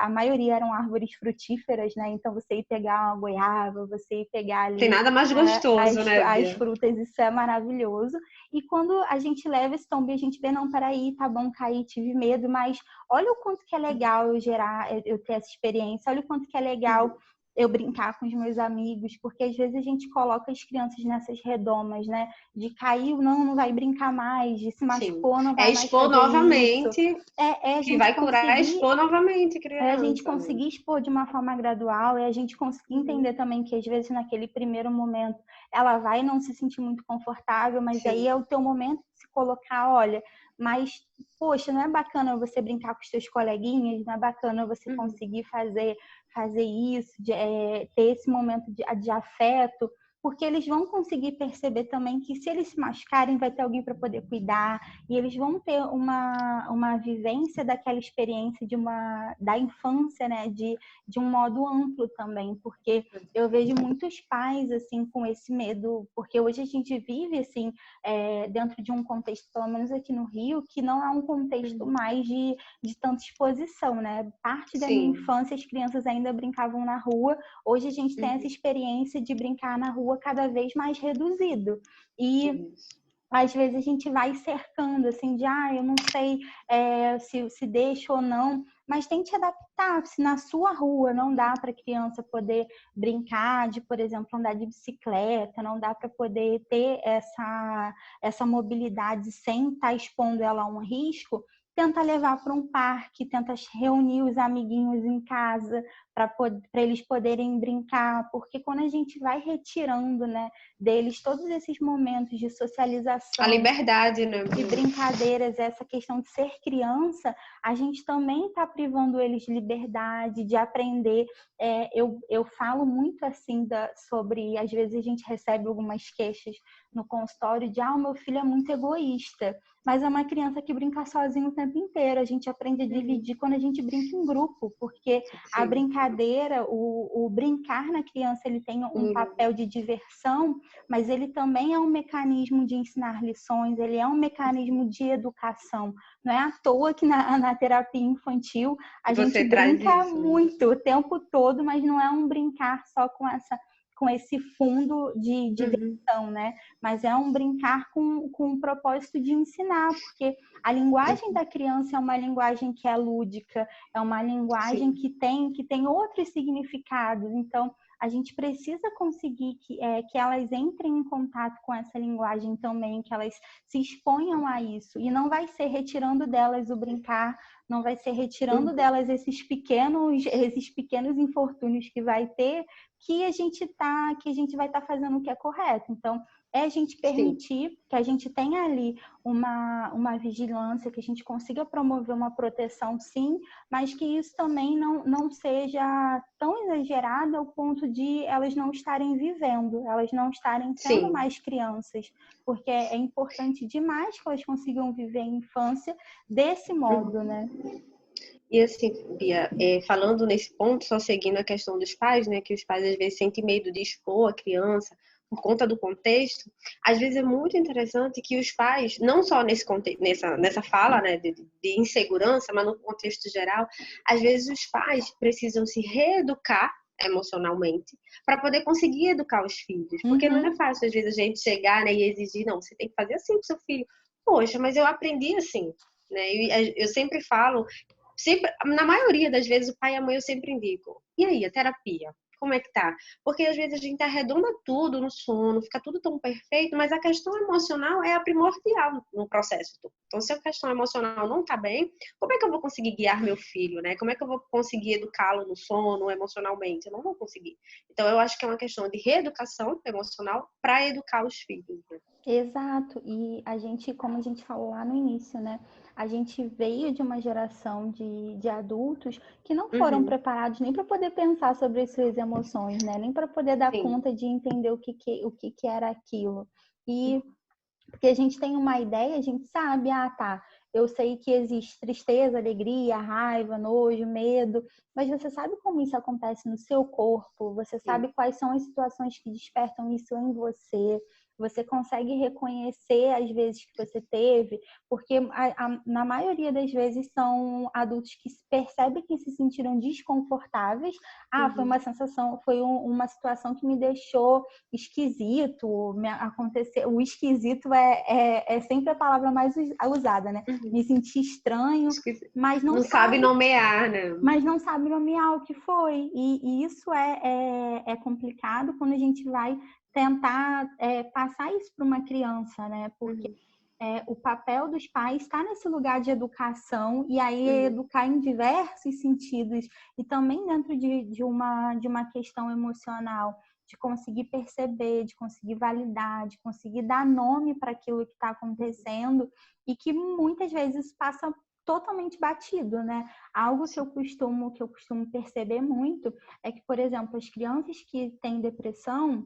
a maioria eram árvores frutíferas, né? Então você ir pegar uma goiaba, você ir pegar ali... Tem nada mais gostoso, né, as frutas, isso é maravilhoso. E quando a gente leva esse tombo e a gente vê, não, peraí, tá bom, caí, tive medo, mas olha o quanto que é legal eu ter essa experiência, olha o quanto que é legal eu brincar com os meus amigos, porque às vezes a gente coloca as crianças nessas redomas, né? De cair, não vai brincar mais, de se machucou, não vai mais expor fazer novamente, isso. que vai curar, expor novamente criança. A gente conseguir expor de uma forma gradual, a gente conseguir entender também que às vezes naquele primeiro momento ela vai não se sentir muito confortável, mas aí é o teu momento de se colocar, olha, mas, poxa, não é bacana você brincar com os seus coleguinhas, não é bacana você conseguir fazer isso, ter esse momento de afeto. porque eles vão conseguir perceber também que se eles se machucarem, vai ter alguém para poder cuidar, e eles vão ter uma vivência daquela experiência da infância, né, de um modo amplo também, porque eu vejo muitos pais, assim, com esse medo, porque hoje a gente vive, assim, dentro de um contexto, pelo menos aqui no Rio, que não é um contexto mais de tanta exposição, né? Parte da minha Sim. infância, as crianças ainda brincavam na rua, hoje a gente tem essa experiência de brincar na rua cada vez mais reduzido. E às vezes a gente vai cercando, assim, de, eu não sei se deixa ou não, mas tente adaptar. Se na sua rua não dá para a criança poder brincar de, por exemplo, andar de bicicleta, não dá para poder ter essa mobilidade sem estar expondo ela a um risco, tenta levar para um parque, tenta reunir os amiguinhos em casa para eles poderem brincar, porque quando a gente vai retirando, né, deles todos esses momentos de socialização, a liberdade, né, de brincadeiras, essa questão de ser criança, a gente também está privando eles de liberdade, de aprender. Eu falo muito assim sobre, às vezes a gente recebe algumas queixas no consultório de, o meu filho é muito egoísta, mas é uma criança que brinca sozinho o tempo inteiro. A gente aprende a dividir quando a gente brinca em grupo, porque a brincadeira, o brincar na criança, ele tem um papel de diversão, mas ele também é um mecanismo de ensinar lições, ele é um mecanismo de educação. Não é à toa que na terapia infantil a gente brinca muito o tempo todo, mas não é um brincar só com esse fundo de diversão, né? Mas é um brincar com o propósito de ensinar, porque a linguagem da criança é uma linguagem que é lúdica, é uma linguagem que tem outros significados. Então, a gente precisa conseguir que elas entrem em contato com essa linguagem também, que elas se exponham a isso. E não vai ser retirando delas o brincar, não vai ser retirando delas esses pequenos infortúnios que vai ter, que a gente vai estar fazendo o que é correto. Então, a gente permitir que a gente tenha ali uma vigilância, que a gente consiga promover uma proteção, sim, mas que isso também não seja tão exagerado ao ponto de elas não estarem vivendo, elas não estarem sendo mais crianças, porque é importante demais que elas consigam viver a infância desse modo, né? E assim, Bia, falando nesse ponto, só seguindo a questão dos pais, né, que os pais às vezes sentem medo de expor a criança por conta do contexto, às vezes é muito interessante que os pais, não só nessa fala, né, de insegurança, mas no contexto geral, às vezes os pais precisam se reeducar emocionalmente para poder conseguir educar os filhos, porque não é fácil às vezes a gente chegar, né, e exigir, não, você tem que fazer assim com seu filho. Poxa, mas eu aprendi assim, né? Eu sempre falo, na maioria das vezes, o pai e a mãe eu sempre indico. E aí, a terapia? Como é que tá? Porque às vezes a gente arredonda tudo no sono, fica tudo tão perfeito, mas a questão emocional é a primordial no processo todo. Então, se a questão emocional não tá bem, como é que eu vou conseguir guiar meu filho, né? Como é que eu vou conseguir educá-lo no sono, emocionalmente? Eu não vou conseguir. Então, eu acho que é uma questão de reeducação emocional para educar os filhos, né? Exato, e como a gente falou lá no início, né? A gente veio de uma geração de adultos que não foram preparados nem para poder pensar sobre as suas emoções, né? Nem para poder dar conta de entender o que era aquilo. E porque a gente tem uma ideia, a gente sabe, tá, eu sei que existe tristeza, alegria, raiva, nojo, medo, mas você sabe como isso acontece no seu corpo, você sabe quais são as situações que despertam isso em você, você consegue reconhecer as vezes que você teve, porque na maioria das vezes são adultos que percebem que se sentiram desconfortáveis. Foi uma sensação, foi uma situação que me deixou esquisito, aconteceu. O esquisito é sempre a palavra mais usada, né? Me senti estranho, mas não sabe nomear, né? Mas não sabe nomear o que foi. E isso é complicado quando a gente vai tentar passar isso para uma criança, né? Porque o papel dos pais está nesse lugar de educação, e aí educar em diversos sentidos, e também dentro de uma questão emocional, de conseguir perceber, de conseguir validar, de conseguir dar nome para aquilo que está acontecendo, e que muitas vezes passa totalmente batido, né? Algo que eu costumo perceber muito é que, por exemplo, as crianças que têm depressão,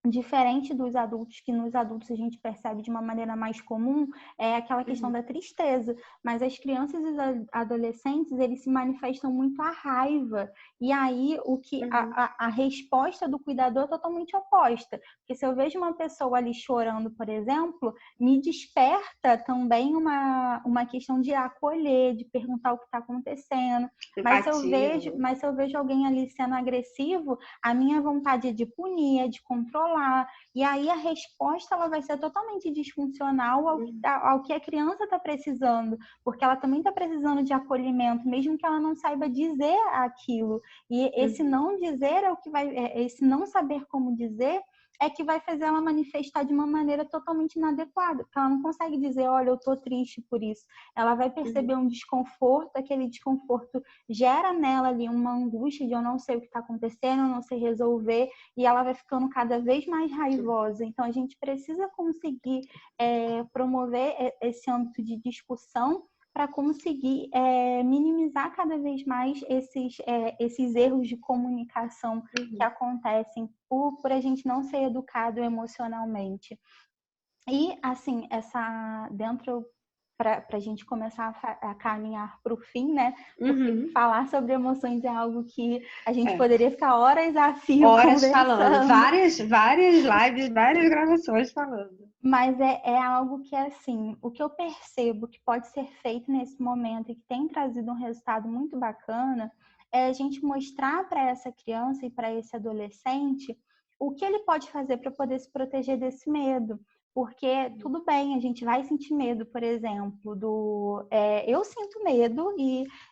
diferente dos adultos, que nos adultos a gente percebe de uma maneira mais comum, é aquela questão da tristeza. Mas as crianças e os adolescentes, eles se manifestam muito a raiva. E aí, a resposta do cuidador é totalmente oposta. Porque se eu vejo uma pessoa ali chorando, por exemplo, me desperta também uma questão de acolher, de perguntar o que está acontecendo. Empatia. Mas se eu vejo alguém ali sendo agressivo, a minha vontade é de punir, é de controlar. E aí a resposta ela vai ser totalmente disfuncional ao que a criança está precisando, porque ela também está precisando de acolhimento, mesmo que ela não saiba dizer aquilo. E esse não dizer é o que vai, esse não saber como dizer é que vai fazer ela manifestar de uma maneira totalmente inadequada, porque ela não consegue dizer, olha, eu tô triste por isso. Ela vai perceber um desconforto, aquele desconforto gera nela ali uma angústia de eu não sei o que está acontecendo, eu não sei resolver, e ela vai ficando cada vez mais raivosa. Então, a gente precisa conseguir promover esse âmbito de discussão para conseguir minimizar cada vez mais esses erros de comunicação que acontecem por a gente não ser educado emocionalmente. E, assim, para a gente começar a caminhar para o fim, né? Porque falar sobre emoções é algo que a gente poderia ficar horas a fio horas conversando. falando, várias lives, várias gravações falando. Mas é algo que, assim, o que eu percebo que pode ser feito nesse momento e que tem trazido um resultado muito bacana é a gente mostrar para essa criança e para esse adolescente o que ele pode fazer para poder se proteger desse medo. Porque tudo bem, a gente vai sentir medo, por exemplo, eu sinto medo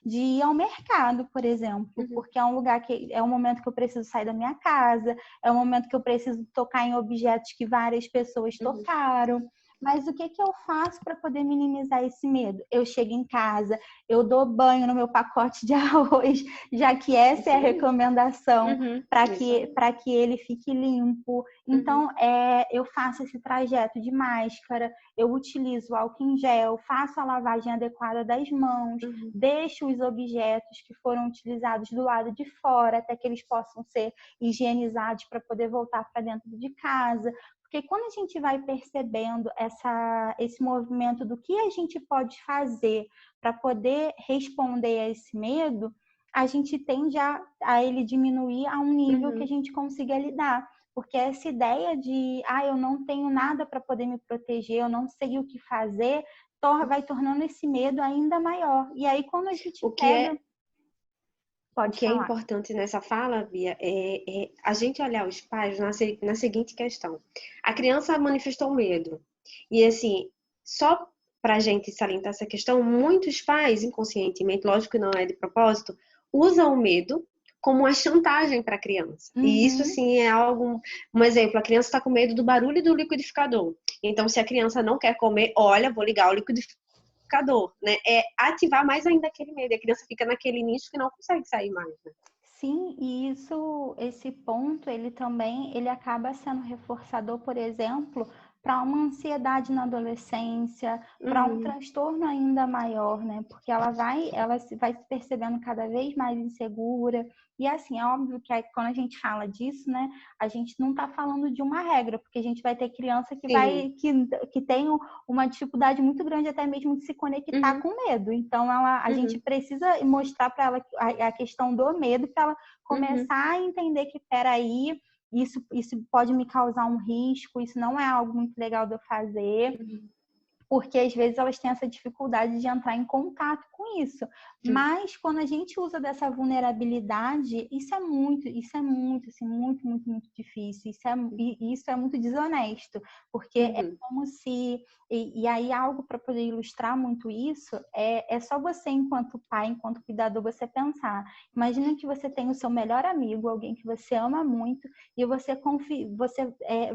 de ir ao mercado, por exemplo, porque é um lugar que é um momento que eu preciso sair da minha casa, é um momento que eu preciso tocar em objetos que várias pessoas tocaram. Mas o que eu faço para poder minimizar esse medo? Eu chego em casa, eu dou banho no meu pacote de arroz, já que essa é a recomendação para que ele fique limpo. Então, eu faço esse trajeto de máscara, eu utilizo álcool em gel, faço a lavagem adequada das mãos, deixo os objetos que foram utilizados do lado de fora, até que eles possam ser higienizados para poder voltar para dentro de casa. Porque quando a gente vai percebendo esse movimento do que a gente pode fazer para poder responder a esse medo, a gente tende a ele diminuir a um nível que a gente consiga lidar. Porque essa ideia de, eu não tenho nada para poder me proteger, eu não sei o que fazer, vai tornando esse medo ainda maior. E aí, quando a gente pega... O que é importante nessa fala, Bia, é a gente olhar os pais na seguinte questão. A criança manifestou medo. E, assim, só para a gente salientar essa questão, muitos pais, inconscientemente, lógico que não é de propósito, usam o medo como uma chantagem para a criança. E isso, assim, é algo... Um exemplo, a criança está com medo do barulho do liquidificador. Então, se a criança não quer comer, olha, vou ligar o liquidificador. Né? É ativar mais ainda aquele medo. A criança fica naquele nicho que não consegue sair mais. Né? Sim, e esse ponto, ele acaba sendo reforçador, por exemplo, para uma ansiedade na adolescência, para um transtorno ainda maior, né? Porque ela vai se percebendo cada vez mais insegura. E assim, é óbvio que quando a gente fala disso, né, a gente não está falando de uma regra, porque a gente vai ter criança que tem uma dificuldade muito grande até mesmo de se conectar com medo. Então, a gente precisa mostrar para ela a questão do medo para ela começar a entender que, peraí, isso pode me causar um risco, isso não é algo muito legal de eu fazer, porque às vezes elas têm essa dificuldade de entrar em contato com isso. Mas quando a gente usa dessa vulnerabilidade, isso é muito, assim, muito, muito, muito difícil. Isso é muito desonesto, porque é como se... E aí algo para poder ilustrar muito isso, é só você, enquanto pai, enquanto cuidador, você pensar. Imagina que você tem o seu melhor amigo, alguém que você ama muito, e você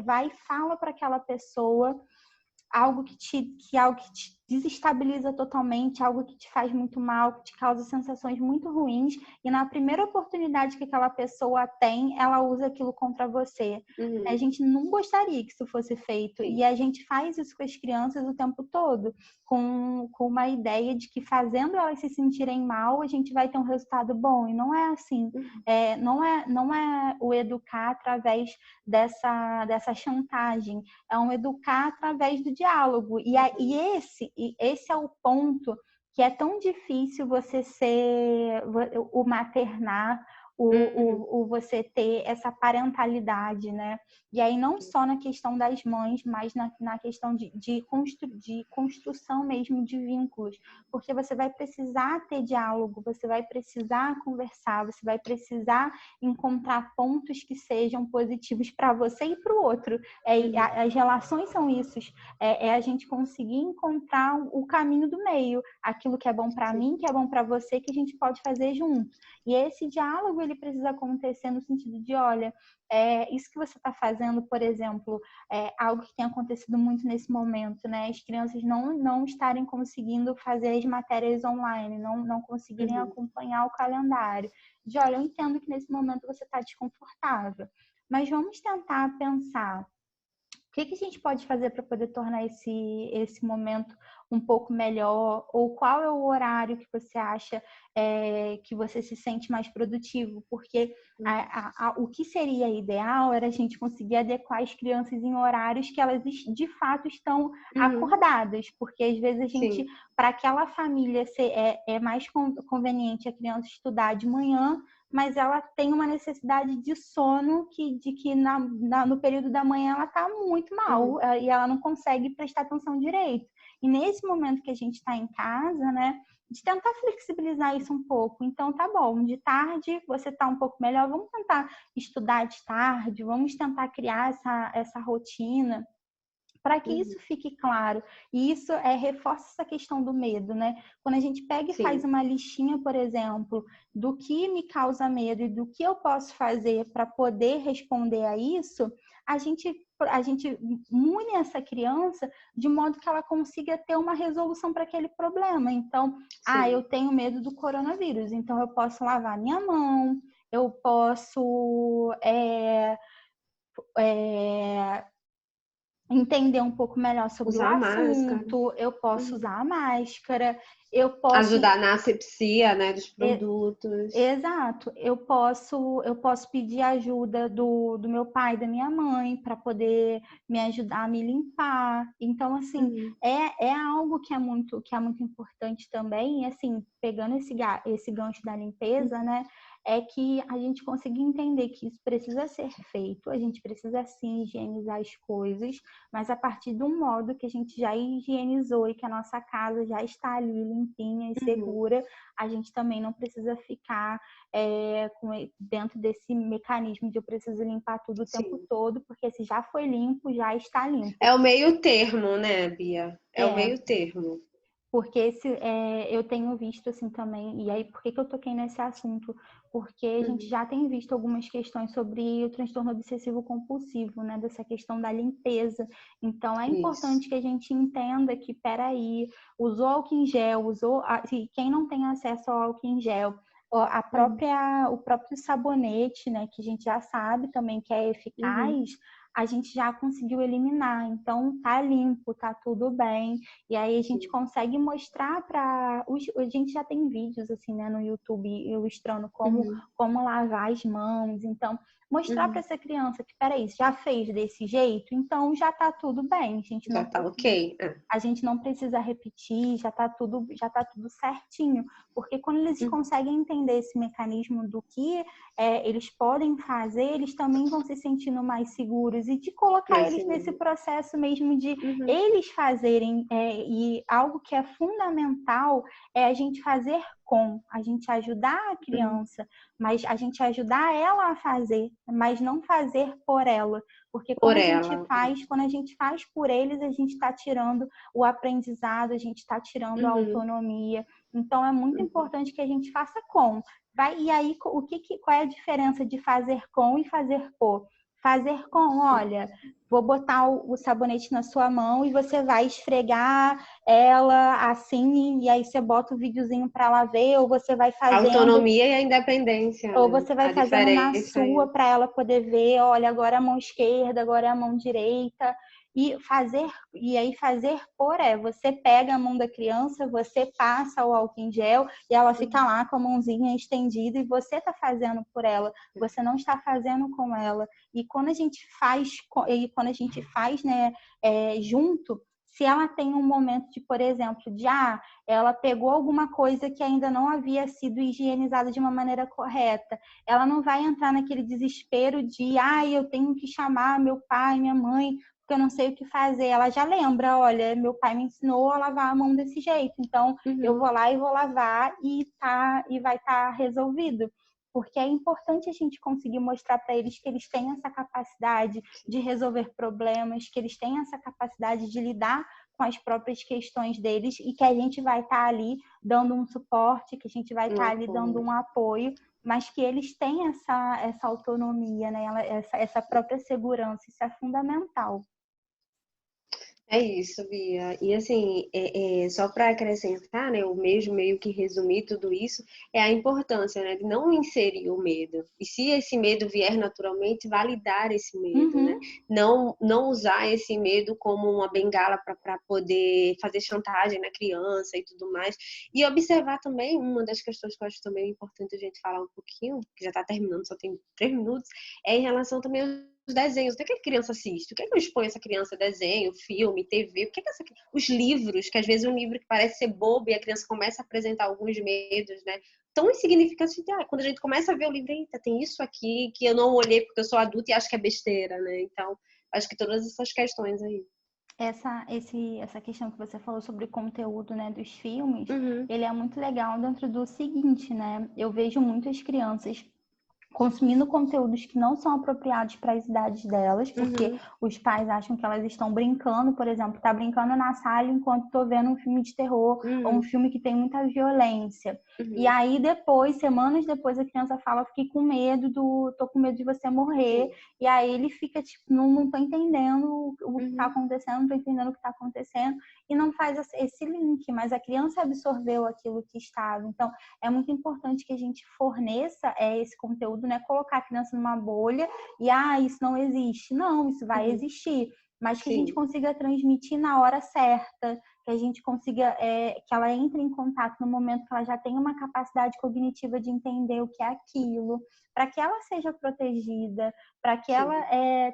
vai e fala para aquela pessoa algo que desestabiliza totalmente, algo que te faz muito mal, que te causa sensações muito ruins, e na primeira oportunidade que aquela pessoa tem, ela usa aquilo contra você. A gente não gostaria que isso fosse feito, Sim. e a gente faz isso com as crianças o tempo todo, com uma ideia de que fazendo elas se sentirem mal, a gente vai ter um resultado bom, e não é assim. Não é o educar através dessa chantagem, é um educar através do diálogo. E esse é o ponto que é tão difícil você ser o maternar, o você ter essa parentalidade, né? E aí não só na questão das mães, mas na questão de construção mesmo de vínculos, porque você vai precisar ter diálogo, você vai precisar conversar, você vai precisar encontrar pontos que sejam positivos para você e para o outro. As relações são isso, a gente conseguir encontrar o caminho do meio, aquilo que é bom para mim, que é bom para você, que a gente pode fazer junto. E esse diálogo ele precisa acontecer no sentido de, olha, isso que você está fazendo, por exemplo, algo que tem acontecido muito nesse momento, né? As crianças não estarem conseguindo fazer as matérias online, não conseguirem acompanhar o calendário. De, olha, eu entendo que nesse momento você está desconfortável, mas vamos tentar pensar o que a gente pode fazer para poder tornar esse momento um pouco melhor? Ou qual é o horário que você acha que você se sente mais produtivo? Porque o que seria ideal era a gente conseguir adequar as crianças em horários que elas de fato estão acordadas. Porque às vezes a gente, para aquela família, é mais conveniente a criança estudar de manhã, mas ela tem uma necessidade de sono de que no período da manhã ela está muito mal e ela não consegue prestar atenção direito. E nesse momento que a gente está em casa, né, de tentar flexibilizar isso um pouco. Então, tá bom, de tarde você está um pouco melhor, vamos tentar estudar de tarde, vamos tentar criar essa rotina, para que isso fique claro. E isso reforça essa questão do medo, né? Quando a gente pega e faz uma listinha, por exemplo, do que me causa medo e do que eu posso fazer para poder responder a isso, a gente une essa criança de modo que ela consiga ter uma resolução para aquele problema. Então, eu tenho medo do coronavírus, então eu posso lavar minha mão, eu posso entender um pouco melhor sobre o assunto, eu posso usar a máscara, eu posso ajudar na asepsia, né, dos produtos. Exato, eu posso pedir ajuda do meu pai, da minha mãe, para poder me ajudar a me limpar. Então, assim, é algo que é muito importante também, e assim, pegando esse gancho da limpeza, né? É que a gente consiga entender que isso precisa ser feito, a gente precisa sim higienizar as coisas, mas a partir de um modo que a gente já higienizou e que a nossa casa já está ali limpinha e segura, a gente também não precisa ficar dentro desse mecanismo de eu preciso limpar tudo o tempo todo, porque se já foi limpo, já está limpo. É o meio termo, né, Bia? É o meio termo. Porque eu tenho visto assim também, e aí por que eu toquei nesse assunto? Porque a gente já tem visto algumas questões sobre o transtorno obsessivo compulsivo, né? Dessa questão da limpeza. Então é importante que a gente entenda que, peraí, usou álcool em gel, quem não tem acesso ao álcool em gel, o próprio sabonete, né? Que a gente já sabe também que é eficaz, a gente já conseguiu eliminar. Então tá limpo, tá tudo bem. E aí a gente consegue mostrar para a gente já tem vídeos assim, né, no YouTube ilustrando como lavar as mãos. Então, mostrar para essa criança que, peraí, já fez desse jeito, então já tá tudo bem. Já tá ok. A gente não precisa repetir, já tá tudo certinho. Porque quando eles conseguem entender esse mecanismo do que eles podem fazer, eles também vão se sentindo mais seguros e de colocar eles nesse processo mesmo de eles fazerem. E algo que é fundamental é a gente fazer a gente ajudar a criança, mas a gente ajudar ela a fazer, mas não fazer por ela. Porque quando a gente faz por eles, a gente está tirando o aprendizado, a gente está tirando a autonomia. Então, é muito importante que a gente faça e aí, qual é a diferença de fazer com e fazer por? Fazer com, olha, vou botar o sabonete na sua mão e você vai esfregar ela assim, e aí você bota o videozinho para ela ver, ou você vai A fazendo, autonomia e a independência, ou né? você vai A fazendo na diferença sua é... para ela poder ver, olha, agora é a mão esquerda, agora é a mão direita. E aí fazer por você pega a mão da criança, você passa o álcool em gel e ela fica lá com a mãozinha estendida e você está fazendo por ela, você não está fazendo com ela. E quando a gente faz, né, junto, se ela tem um momento de, por exemplo, ela pegou alguma coisa que ainda não havia sido higienizada de uma maneira correta, ela não vai entrar naquele desespero de, eu tenho que chamar meu pai, minha mãe, porque eu não sei o que fazer. Ela já lembra, olha, meu pai me ensinou a lavar a mão desse jeito, então eu vou lá e vou lavar e vai estar resolvido. Porque é importante a gente conseguir mostrar para eles que eles têm essa capacidade de resolver problemas, que eles têm essa capacidade de lidar com as próprias questões deles e que a gente vai estar ali dando um suporte, que a gente vai estar ali dando um apoio, mas que eles têm essa autonomia, né? Essa própria segurança, isso é fundamental. É isso, Bia. E assim, só para acrescentar, né, o mesmo meio que resumir tudo isso, é a importância, né, de não inserir o medo. E se esse medo vier naturalmente, validar esse medo, né? Não usar esse medo como uma bengala para poder fazer chantagem na criança e tudo mais. E observar também, uma das questões que eu acho também importante a gente falar um pouquinho, que já está terminando, só tem 3 minutos, é em relação também os desenhos, o que a criança assiste? O que é que eu exponho essa criança? Desenho, filme, TV? O que é que os livros, que às vezes um livro que parece ser bobo e a criança começa a apresentar alguns medos, né? Tão insignificantes. Quando a gente começa a ver o livro, eita, tem isso aqui que eu não olhei porque eu sou adulta e acho que é besteira, né? Então, acho que todas essas questões aí. Essa questão que você falou sobre o conteúdo, né, dos filmes, Uhum. ele é muito legal dentro do seguinte, né? Eu vejo muitas crianças consumindo conteúdos que não são apropriados para as idades delas, porque os pais acham que elas estão brincando, por exemplo, tá brincando na sala enquanto tô vendo um filme de terror ou um filme que tem muita violência. E aí depois, semanas depois, a criança fala, fiquei com medo tô com medo de você morrer. E aí ele fica tipo, não tô entendendo o que tá acontecendo, não tô entendendo o que tá acontecendo, e não faz esse link, mas a criança absorveu aquilo que estava. Então, é muito importante que a gente forneça esse conteúdo, né? Colocar a criança numa bolha e, isso não existe. Não, isso vai existir. Mas que a gente consiga transmitir na hora certa, que a gente consiga, que ela entre em contato no momento que ela já tem uma capacidade cognitiva de entender o que é aquilo, para que ela seja protegida, para que ela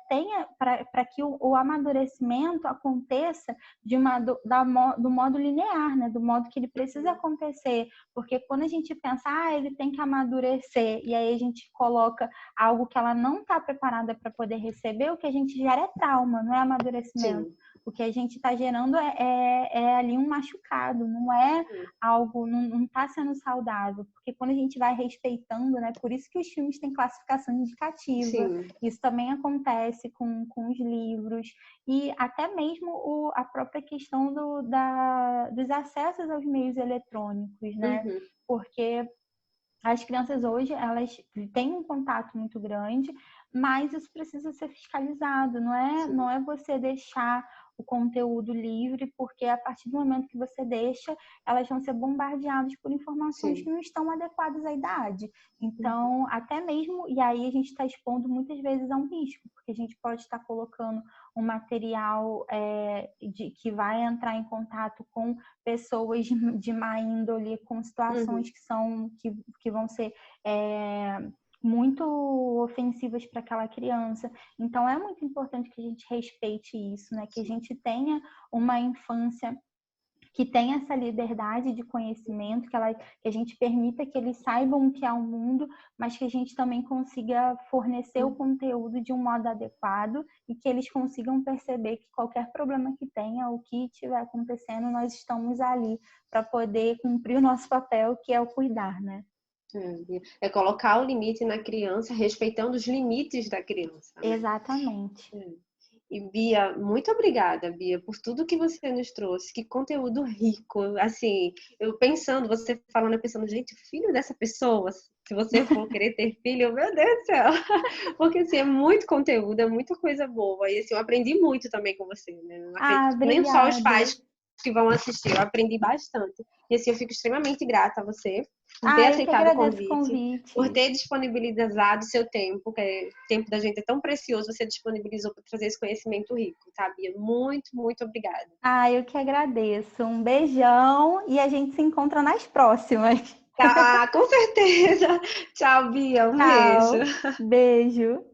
tenha, para que o amadurecimento aconteça do modo linear, né? Do modo que ele precisa acontecer. Porque quando a gente pensa, ele tem que amadurecer, e aí a gente coloca algo que ela não está preparada para poder receber, o que a gente gera é trauma, não é amadurecimento. O que a gente está gerando é ali um machucado, não é algo, não está sendo saudável. Porque quando a gente vai respeitando, né? Por isso que os filmes têm classificação indicativa. Isso também acontece com os livros. E até mesmo a própria questão dos acessos aos meios eletrônicos, né? Porque as crianças hoje, elas têm um contato muito grande, mas isso precisa ser fiscalizado, não é você deixar o conteúdo livre, porque a partir do momento que você deixa, elas vão ser bombardeadas por informações que não estão adequadas à idade. Então, até mesmo, e aí a gente está expondo muitas vezes a um risco, porque a gente pode estar colocando um material que vai entrar em contato com pessoas de má índole, com situações que vão ser muito ofensivas para aquela criança. Então, é muito importante que a gente respeite isso, né? Que a gente tenha uma infância que tenha essa liberdade de conhecimento, que a gente permita que eles saibam o que é o mundo, mas que a gente também consiga fornecer o conteúdo de um modo adequado e que eles consigam perceber que qualquer problema que tenha, o que estiver acontecendo, nós estamos ali para poder cumprir o nosso papel, que é o cuidar, né? É colocar o limite na criança, respeitando os limites da criança, né? Exatamente. E Bia, muito obrigada, Bia, por tudo que você nos trouxe. Que conteúdo rico. Assim, eu pensando, você falando, eu pensando, gente, o filho dessa pessoa, se você for querer ter filho, meu Deus do céu. Porque assim, é muito conteúdo, é muita coisa boa. E assim, eu aprendi muito também com você, né? Eu Ah, acredito que nem só os obrigada. pais que vão assistir, eu aprendi bastante. E assim, eu fico extremamente grata a você por ter Ah, eu que aceitado o agradeço o convite, por convite. ter disponibilizado seu tempo, que o tempo da gente é tão precioso, você disponibilizou para trazer esse conhecimento rico, sabia? Muito, muito obrigada. Ah, eu que agradeço. Um beijão e a gente se encontra nas próximas. Tá, com certeza. Tchau, Bia. Um beijo. Tchau. Beijo.